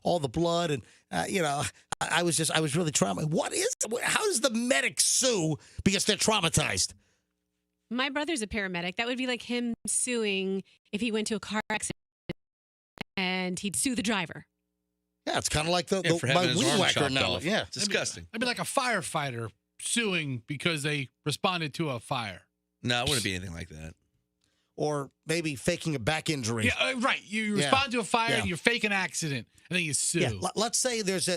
all the blood. And, I was really traumatized. How does the medic sue because they're traumatized? My brother's a paramedic. That would be like him suing if he went to a car accident and he'd sue the driver. Yeah, it's kind of like for my having his weed arm whacker chopped now. off. Yeah. Disgusting. I'd be like a firefighter suing because they responded to a fire. No, it wouldn't be anything like that. Or maybe faking a back injury. Yeah, right. You respond to a fire and you fake an accident, and then you sue. Yeah. Let's say there's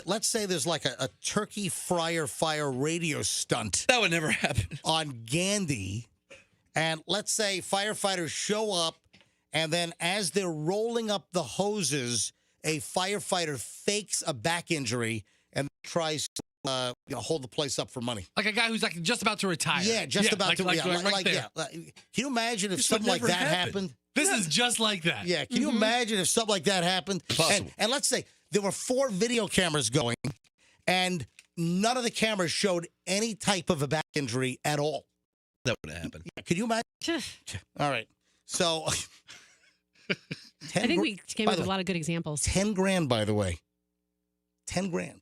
like a turkey fryer fire radio stunt. That would never happen. On Gandy. And let's say firefighters show up, and then as they're rolling up the hoses, a firefighter fakes a back injury and tries to hold the place up for money. Like a guy who's like just about to retire. Yeah, just about to. Right there. Yeah. Can you imagine if something like that happened? This is just like that. Yeah. Can you imagine if something like that happened? Possible. And let's say there were 4 video cameras going, and none of the cameras showed any type of a back injury at all. That would have happened. Yeah, can you imagine? All right. So, I think we came up with a lot of good examples. 10 grand, by the way. 10 grand.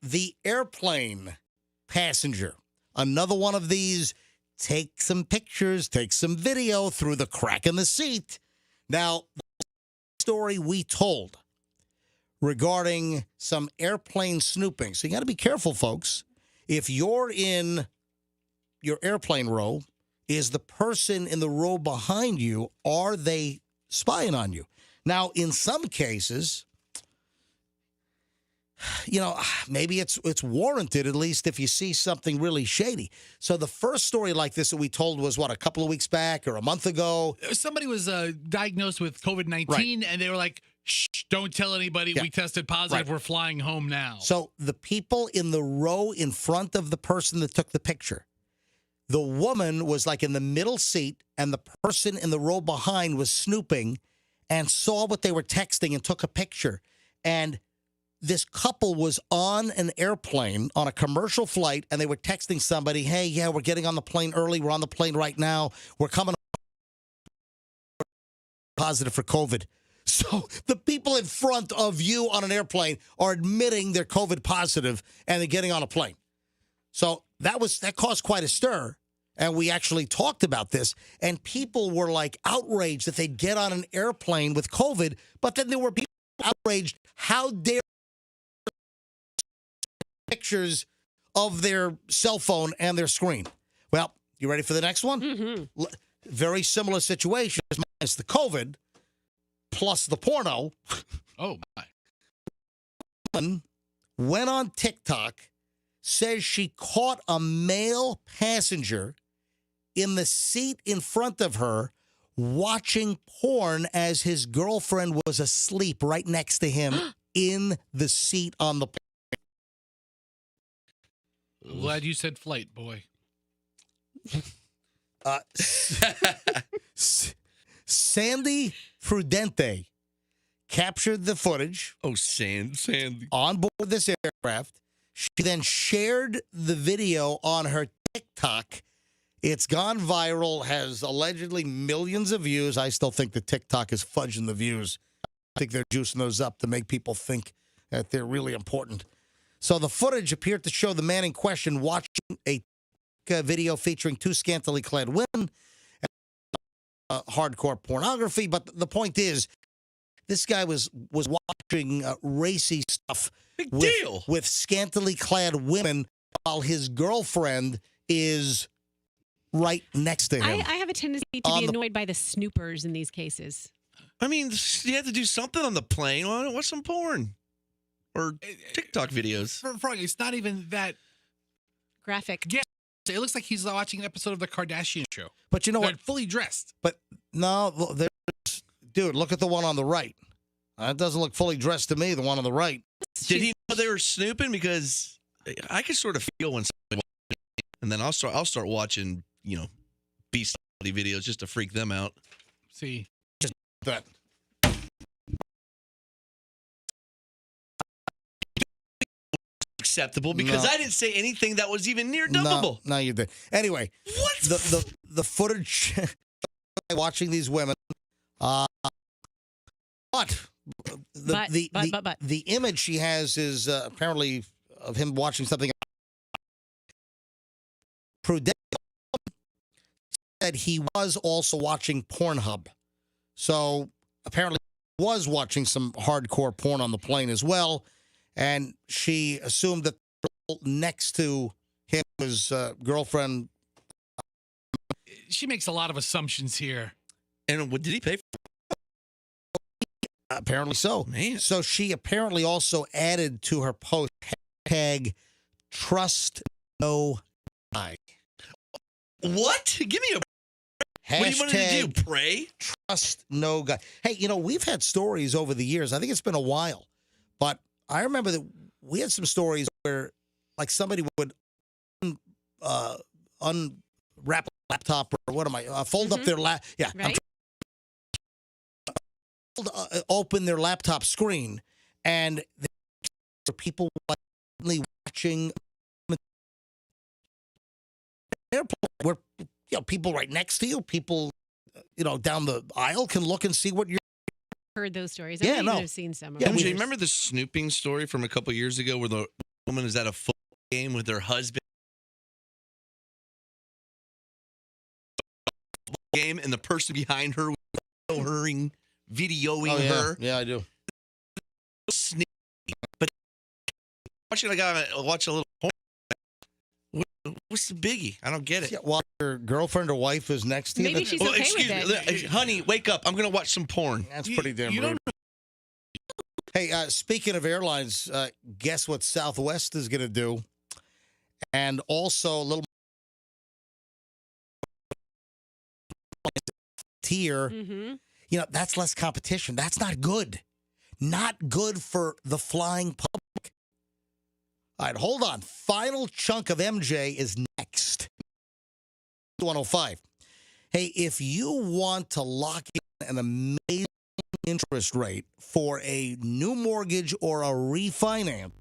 The airplane passenger. Another one of these. Take some pictures, take some video through the crack in the seat. Now, the story we told regarding some airplane snooping. So you got to be careful, folks. If you're in your airplane row, is the person in the row behind you, are they spying on you? Now, in some cases, maybe it's warranted, at least if you see something really shady. So the first story like this that we told was, a couple of weeks back or a month ago? Somebody was diagnosed with COVID-19, Right. and they were like, shh, don't tell anybody we tested positive. Right. We're flying home now. So the people in the row in front of the person that took the picture, the woman was like in the middle seat, and the person in the row behind was snooping and saw what they were texting and took a picture. And this couple was on an airplane on a commercial flight, and they were texting somebody, hey, yeah, we're getting on the plane early. We're on the plane right now. We're coming positive for COVID. So the people in front of you on an airplane are admitting they're COVID positive, and they're getting on a plane. So that caused quite a stir, and we actually talked about this, and people were like outraged that they'd get on an airplane with COVID, but then there were people outraged, how dare pictures of their cell phone and their screen. Well, you ready for the next one? Mm-hmm. Very similar situation. It's the COVID plus the porno. Oh, my. One went on TikTok, says she caught a male passenger in the seat in front of her watching porn as his girlfriend was asleep right next to him in the seat on the plane. Glad you said flight, boy. Sandy Prudente captured the footage. Oh, Sandy. On board this aircraft. She then shared the video on her TikTok. It's gone viral, has allegedly millions of views. I still think that TikTok is fudging the views. I think they're juicing those up to make people think that they're really important. So the footage appeared to show the man in question watching a video featuring two scantily clad women, hardcore pornography. But the point is, this guy was watching racy stuff. Big deal. With scantily clad women while his girlfriend is right next to him. I have a tendency to be annoyed by the snoopers in these cases. I mean, you have to do something on the plane. Why don't watch some porn? Or TikTok videos. For Froggy, it's not even that graphic. Yeah, it looks like he's watching an episode of the Kardashian show. But you know They're what? Fully dressed. But no, dude, look at the one on the right. That doesn't look fully dressed to me, the one on the right. Did he know they were snooping? Because I can sort of feel when somebody watches, and then I'll start watching, bestiality videos just to freak them out. See. Just that. Acceptable because I didn't say anything that was even near dubbable. No, you did. Anyway, what the footage watching these women, the image she has is apparently of him watching something. Prudential said he was also watching Pornhub, so apparently he was watching some hardcore porn on the plane as well. And she assumed that next to him was girlfriend. She makes a lot of assumptions here. And what did he pay for? Apparently so. Man. So she apparently also added to her post hashtag trust no guy. What? Give me a. Hashtag what do you want to do? Pray? Trust no guy. Hey, we've had stories over the years. I think it's been a while, but I remember that we had some stories where, like, somebody would unwrap a laptop or fold up their laptop. Yeah, right? Open their laptop screen, and people watching airplane where people right next to you, people down the aisle can look and see what you're. Heard those stories. Yeah, I no. have seen some. Yeah, MJ, remember the snooping story from a couple years ago where the woman is at a football game with her husband? Game and the person behind her was videoing her. Yeah, I do. Sneaky. But watching a guy watch a little porn. What's the biggie? I don't get it. Yeah, while your girlfriend or wife is next to you. Maybe she's okay with it. Honey, wake up. I'm going to watch some porn. That's pretty damn rude. Hey, speaking of airlines, guess what Southwest is going to do? And also a little tier. Mm-hmm. You know, that's less competition. That's not good. Not good for the flying public. All right, hold on. Final chunk of MJ is next. 105. Hey, if you want to lock in an amazing interest rate for a new mortgage or a refinance,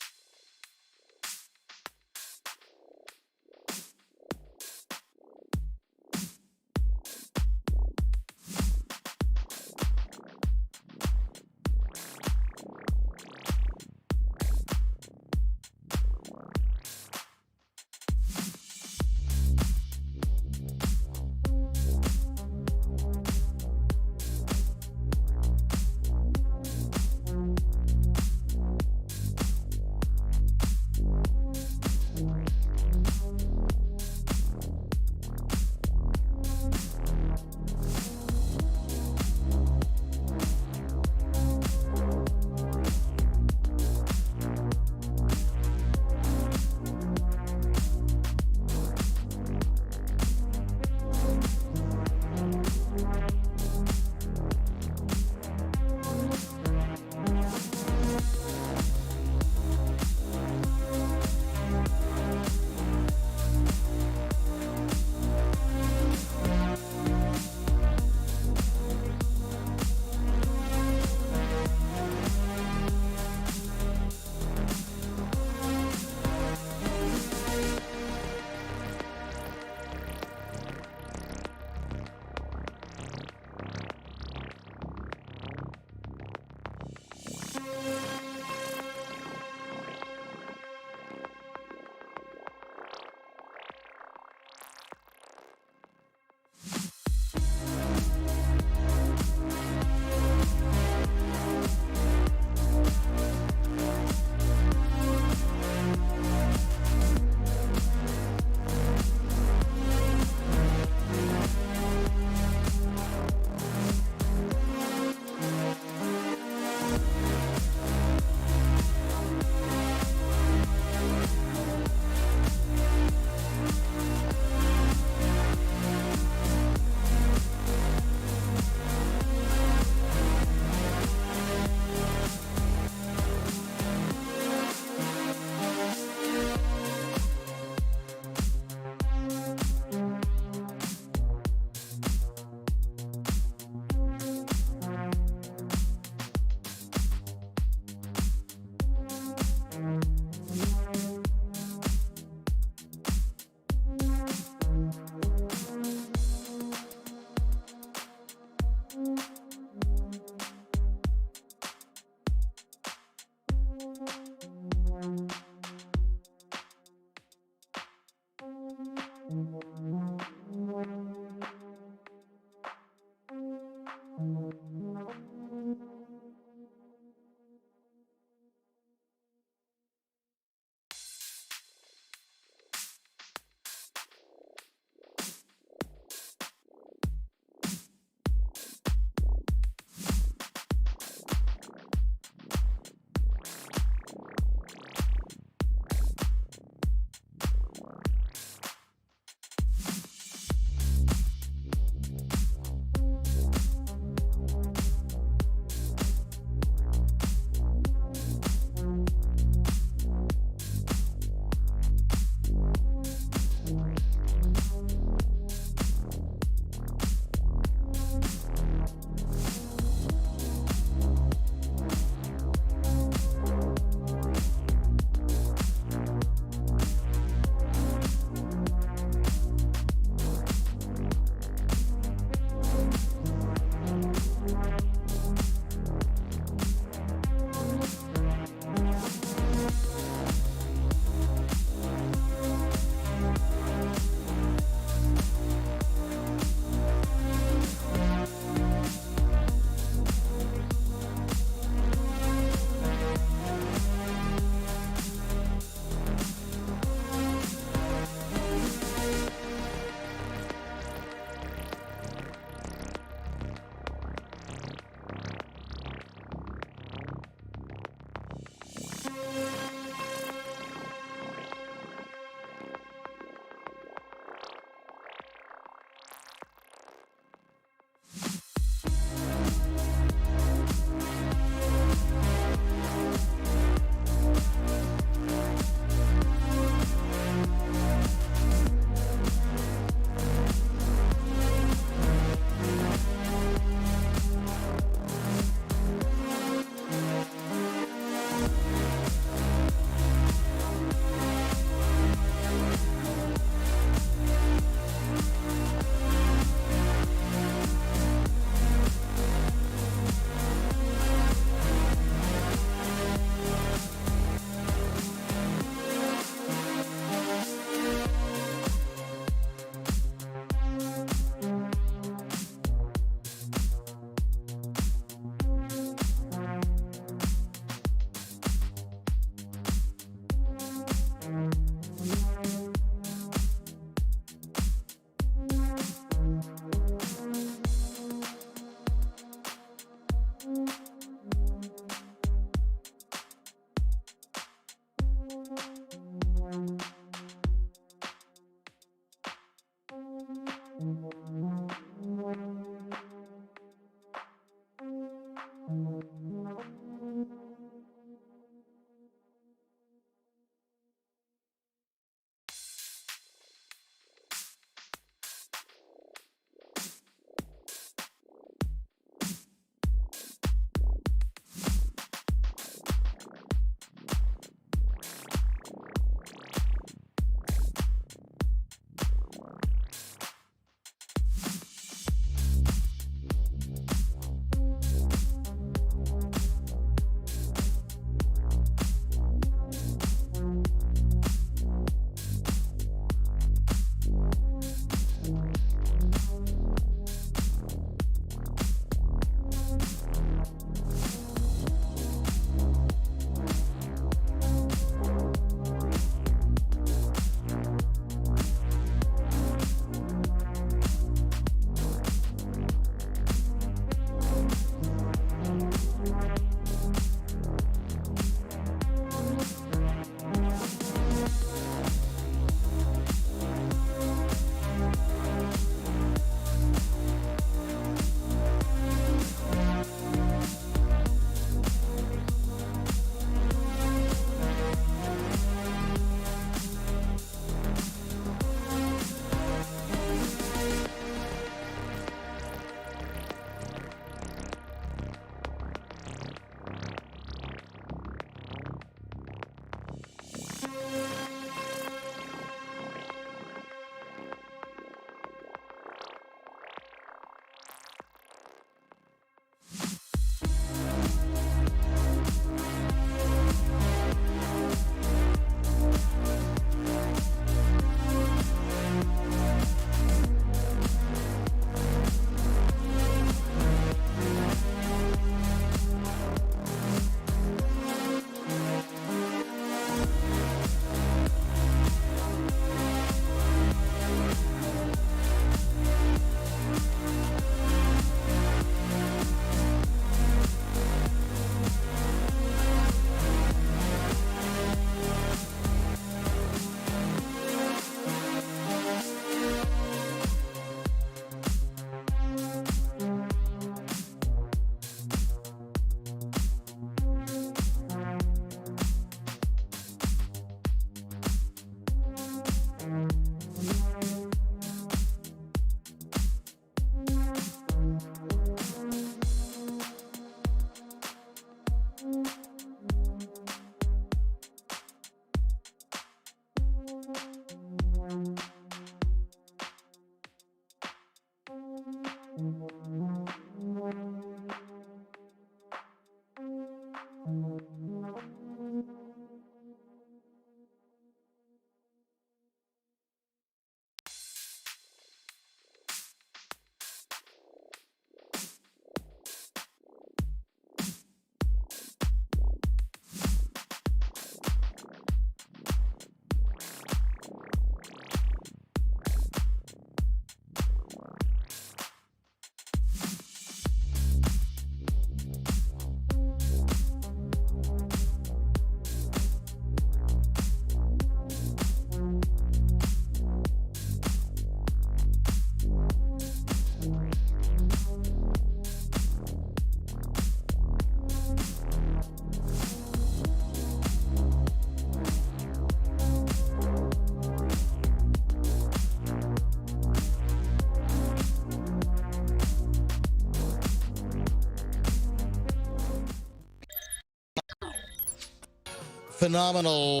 phenomenal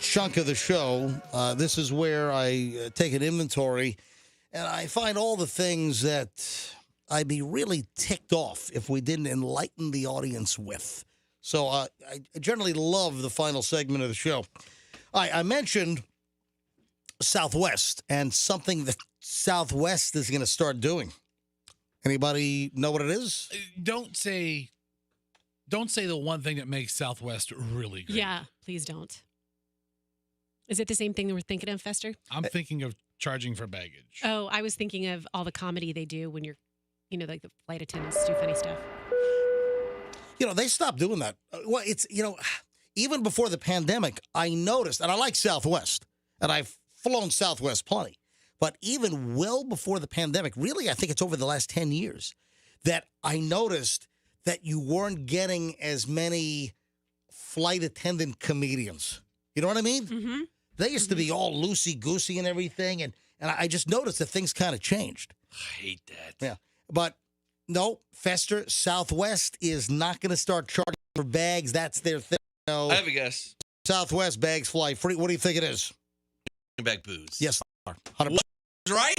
chunk of the show. This is where I take an inventory and I find all the things that I'd be really ticked off if we didn't enlighten the audience with. So I generally love the final segment of the show. I mentioned Southwest and something that Southwest is going to start doing. Anybody know what it is? Don't say the one thing that makes Southwest really great. Yeah, please don't. Is it the same thing that we're thinking of, Fester? I'm thinking of charging for baggage. Oh, I was thinking of all the comedy they do when you're, like the flight attendants do funny stuff. They stopped doing that. Well, it's, even before the pandemic, I noticed, and I like Southwest, and I've flown Southwest plenty, but even well before the pandemic, really, I think it's over the last 10 years, that I noticed that you weren't getting as many flight attendant comedians. You know what I mean? Mm-hmm. They used to be all loosey-goosey and everything, and I just noticed that things kind of changed. I hate that. Yeah, but no, Fester, Southwest is not going to start charging for bags. That's their thing. No. I have a guess. Southwest bags fly free. What do you think it is? Bag booze. Yes, 100%. Right?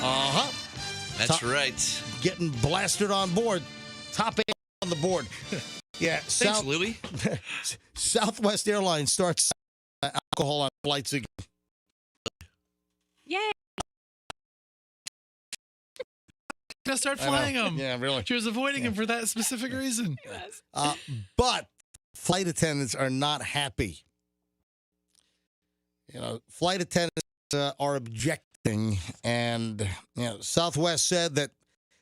Uh-huh. That's right. Getting blasted on board. Top end on the board. Yeah. Thanks, Louie. Southwest Airlines starts alcohol on flights again. Yay. Gonna start flying them. Yeah, really. She was avoiding him for that specific reason. But flight attendants are not happy. Flight attendants are objecting, and Southwest said that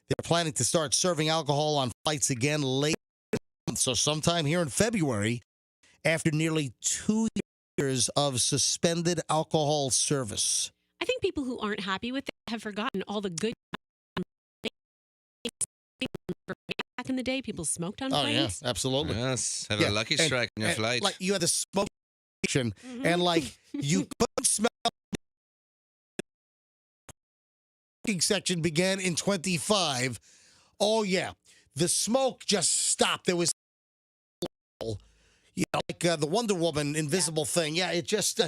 they're planning to start serving alcohol on flights again later, so sometime here in February, after nearly 2 years of suspended alcohol service. I think people who aren't happy with it have forgotten all the good back in the day. People smoked on planes. Yeah, absolutely. Yes, have a lucky strike on your flight. Like you had the smoke section, and you couldn't smell. The section began in 25. Oh yeah, the smoke just stopped. There was, like the Wonder Woman invisible thing. Yeah, it just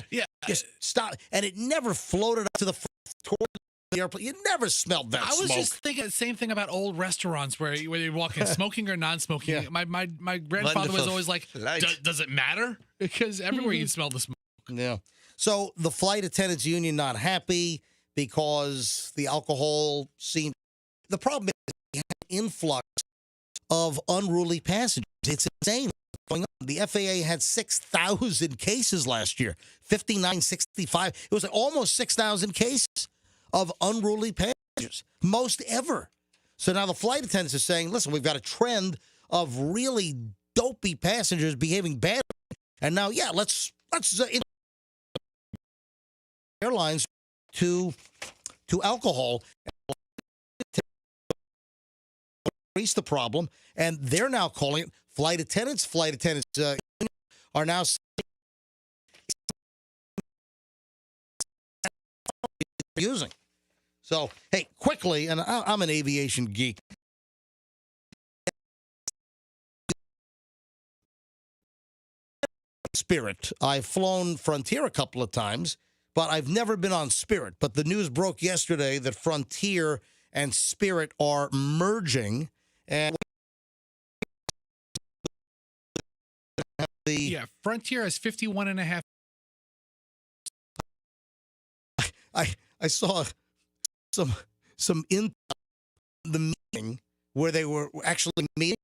stopped, and it never floated up to the toward the airplane. You never smelled that. I was smoke. just thinking the same thing about old restaurants where you walk in, smoking or non-smoking. Yeah. My grandfather was always like, "Does it matter?" Because everywhere you smell the smoke. Yeah. So the flight attendants union not happy because the alcohol seemed. The problem is the influx of unruly passengers. It's insane. Going on. The FAA had 6,000 cases last year, 5,965. It was almost 6,000 cases of unruly passengers, most ever. So now the flight attendants are saying, listen, we've got a trend of really dopey passengers behaving badly. And now, let's airlines to alcohol. Increase the problem, and they're now calling it flight attendants. Flight attendants are now using. So, hey, quickly, and I'm an aviation geek. Spirit. I've flown Frontier a couple of times, but I've never been on Spirit. But the news broke yesterday that Frontier and Spirit are merging. And Frontier has 51 and a half. I saw some in the meeting where they were actually meeting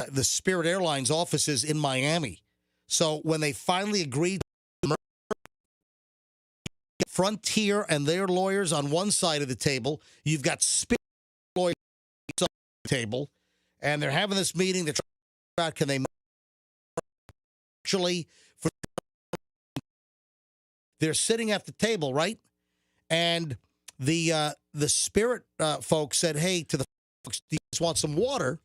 the Spirit Airlines offices in Miami. So when they finally agreed to merge, Frontier and their lawyers on one side of the table, you've got Spirit lawyers on the table, and they're having this meeting. They're trying to figure out, can they actually, they're sitting at the table, right? And the Spirit folks said, hey, to the folks, do you just want some water?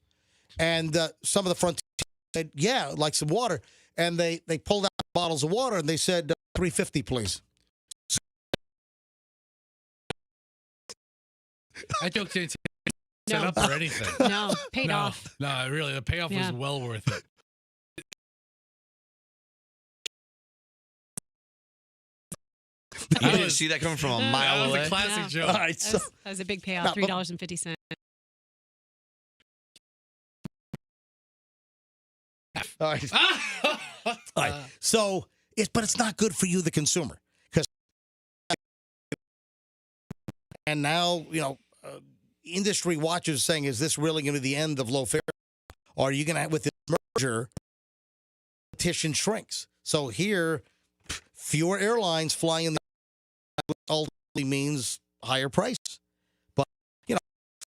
And some of the Frontier said, yeah, I'd like some water. And they pulled out bottles of water, and they said, $3.50, please. That joke didn't set No. up or anything. No, paid off. No, really, the payoff Yeah. was well worth it. You didn't see that coming from a mile That was away. a classic Yeah. joke. All right, so That was a big payoff. Now, but- $3.50. all right. All right. So but it's not good for you, the consumer, because and now industry watchers saying, is this really going to be the end of low fare? Or are you going to have, with this merger, competition shrinks? So here, fewer airlines flying in the ultimately means higher price. But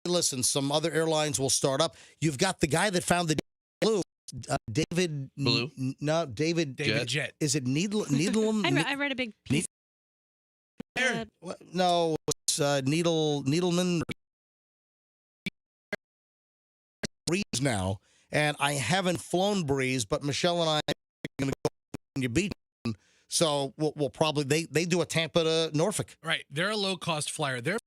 listen, some other airlines will start up. You've got the guy that found the blue. David Blue? David Jet. Is it Needlam? I read a big piece. No, it's Needleman. Breeze now, and I haven't flown Breeze, but Michelle and I are going to go on your beach. So we'll probably they do a Tampa to Norfolk. Right, they're a low cost flyer. They're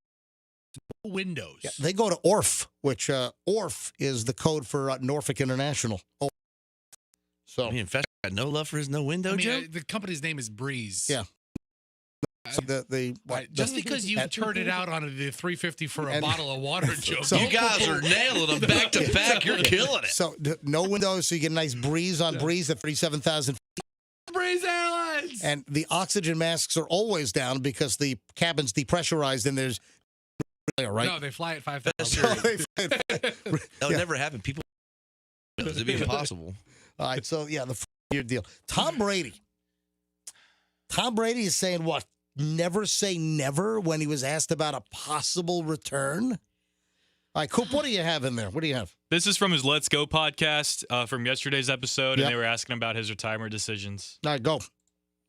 windows. Yeah, they go to ORF, which ORF is the code for Norfolk International. Oh, so In fact, got no love for his no window I mean, joke. the company's name is Breeze. Yeah. So Just because you turned it out on the 350 for a bottle of water joke. So- You guys are nailing them back to back. You're killing it. So no windows, so you get a nice breeze on Breeze at 37,000. Breeze Airlines. And the oxygen masks are always down because the cabin's depressurized and there's right. No, they fly at 5,000. That would never happen. People, it'd be impossible. All right, so yeah, the 4-year deal. Tom Brady is saying what? Never say never when he was asked about a possible return. All right, Coop, what do you have in there? What do you have? This is from his Let's Go podcast from yesterday's episode, Yep. and they were asking about his retirement decisions. All right, go.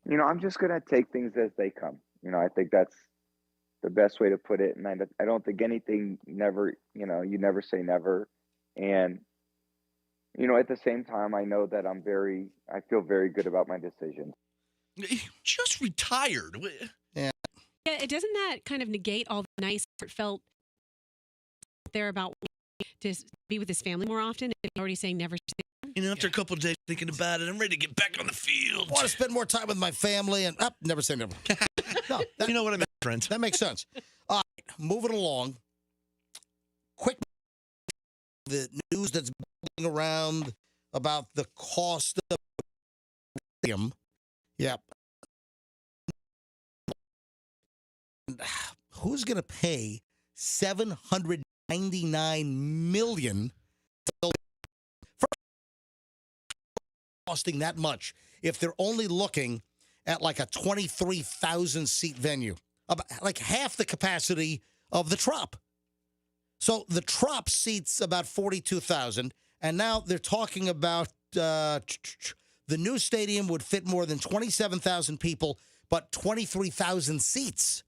I'm just going to take things as they come. I think that's the best way to put it. And I don't think anything never, you never say never. And, at the same time, I know that I feel very good about my decisions. Just retired. Yeah, doesn't that kind of negate all the nice, heartfelt there about to be with his family more often? If he's already saying never. After a couple of days thinking about it, I'm ready to get back on the field. I want to spend more time with my family and never say never. No, You know what I mean, friends? that makes sense. All right, moving along. Quick, the news that's building around about the cost of stadium. Yep. Who's going to pay $799 million for costing that much if they're only looking at like a 23,000 seat venue, about like half the capacity of the Trop? So the Trop seats about 42,000, and now they're talking about the new stadium would fit more than 27,000 people, but 23,000 seats.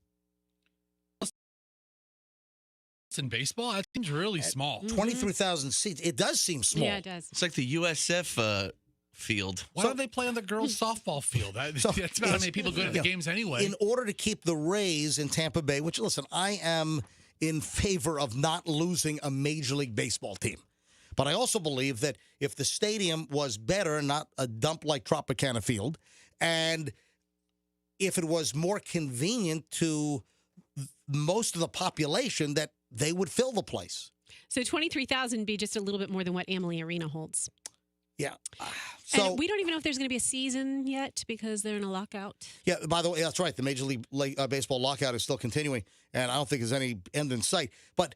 In baseball, that seems really small. 23,000 seats. It does seem small. Yeah, it does. It's like the USF field. Why don't they play on the girls' softball field? That's about how many people go to the games anyway. In order to keep the Rays in Tampa Bay, which, listen, I am in favor of not losing a Major League Baseball team. But I also believe that if the stadium was better, not a dump like Tropicana Field, and if it was more convenient to most of the population, that they would fill the place. So 23,000 be just a little bit more than what Amalie Arena holds. Yeah. So and we don't even know if there's going to be a season yet because they're in a lockout. Yeah, by the way, that's right. The Major League Baseball lockout is still continuing, and I don't think there's any end in sight. But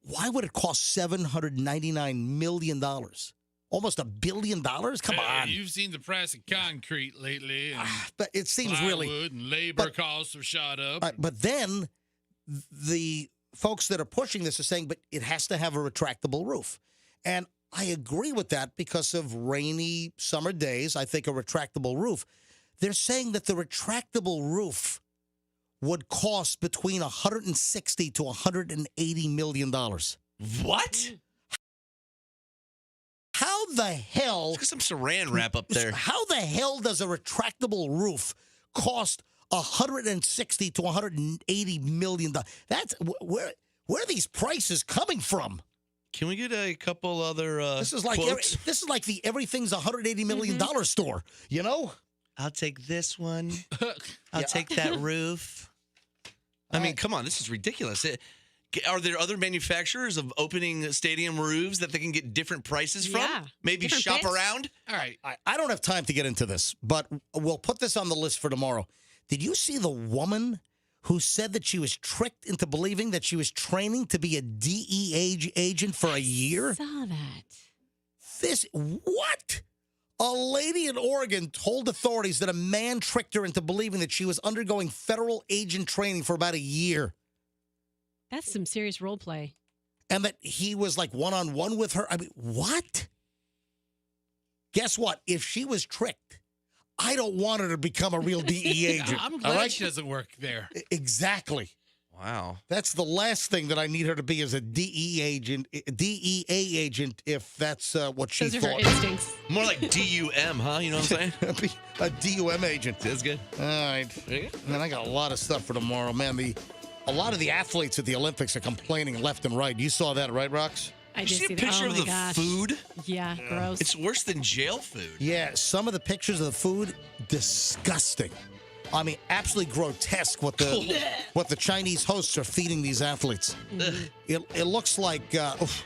why would it cost $799 million? Almost $1 billion? Come on. You've seen the price of concrete lately. And but it seems plywood really. And labor costs have shot up. But then the folks that are pushing this are saying, but it has to have a retractable roof. And I agree with that because of rainy summer days. I think a retractable roof. They're saying that the retractable roof would cost between $160 to $180 million. What? How the hell? Let's get some saran wrap up there. How the hell does a retractable roof cost $160 to $180 million? That's Where are these prices coming from? Can we get a couple other This is like quotes? this is like the everything's $180 million store, you know? I'll take this one. I'll take that roof. I mean, come on, this is ridiculous. Are there other manufacturers of opening stadium roofs that they can get different prices from? Yeah. Maybe Different shop bits. around? All right. I don't have time to get into this, but we'll put this on the list for tomorrow. Did you see the woman who said that she was tricked into believing that she was training to be a DEA agent for a year? Saw that. What? A lady in Oregon told authorities that a man tricked her into believing that she was undergoing federal agent training for about a year. That's some serious role play. And that he was like one-on-one with her. I mean, what? Guess what? If she was tricked, I don't want her to become a real DEA agent. I'm all glad right? she doesn't work there. Exactly. Wow. That's the last thing that I need her to be as a DEA agent if that's what she Those are her thought. instincts. More like DUM, huh? You know what I'm saying? A DUM agent. That's good. All right. Man, I got a lot of stuff for tomorrow. Man, a lot of the athletes at the Olympics are complaining left and right. You saw that, right, Rox? I Did just you see see a that. picture Oh of my the gosh. food? Yeah, gross. It's worse than jail food. Yeah, some of the pictures of the food, disgusting. I mean, absolutely grotesque what the Chinese hosts are feeding these athletes. It looks like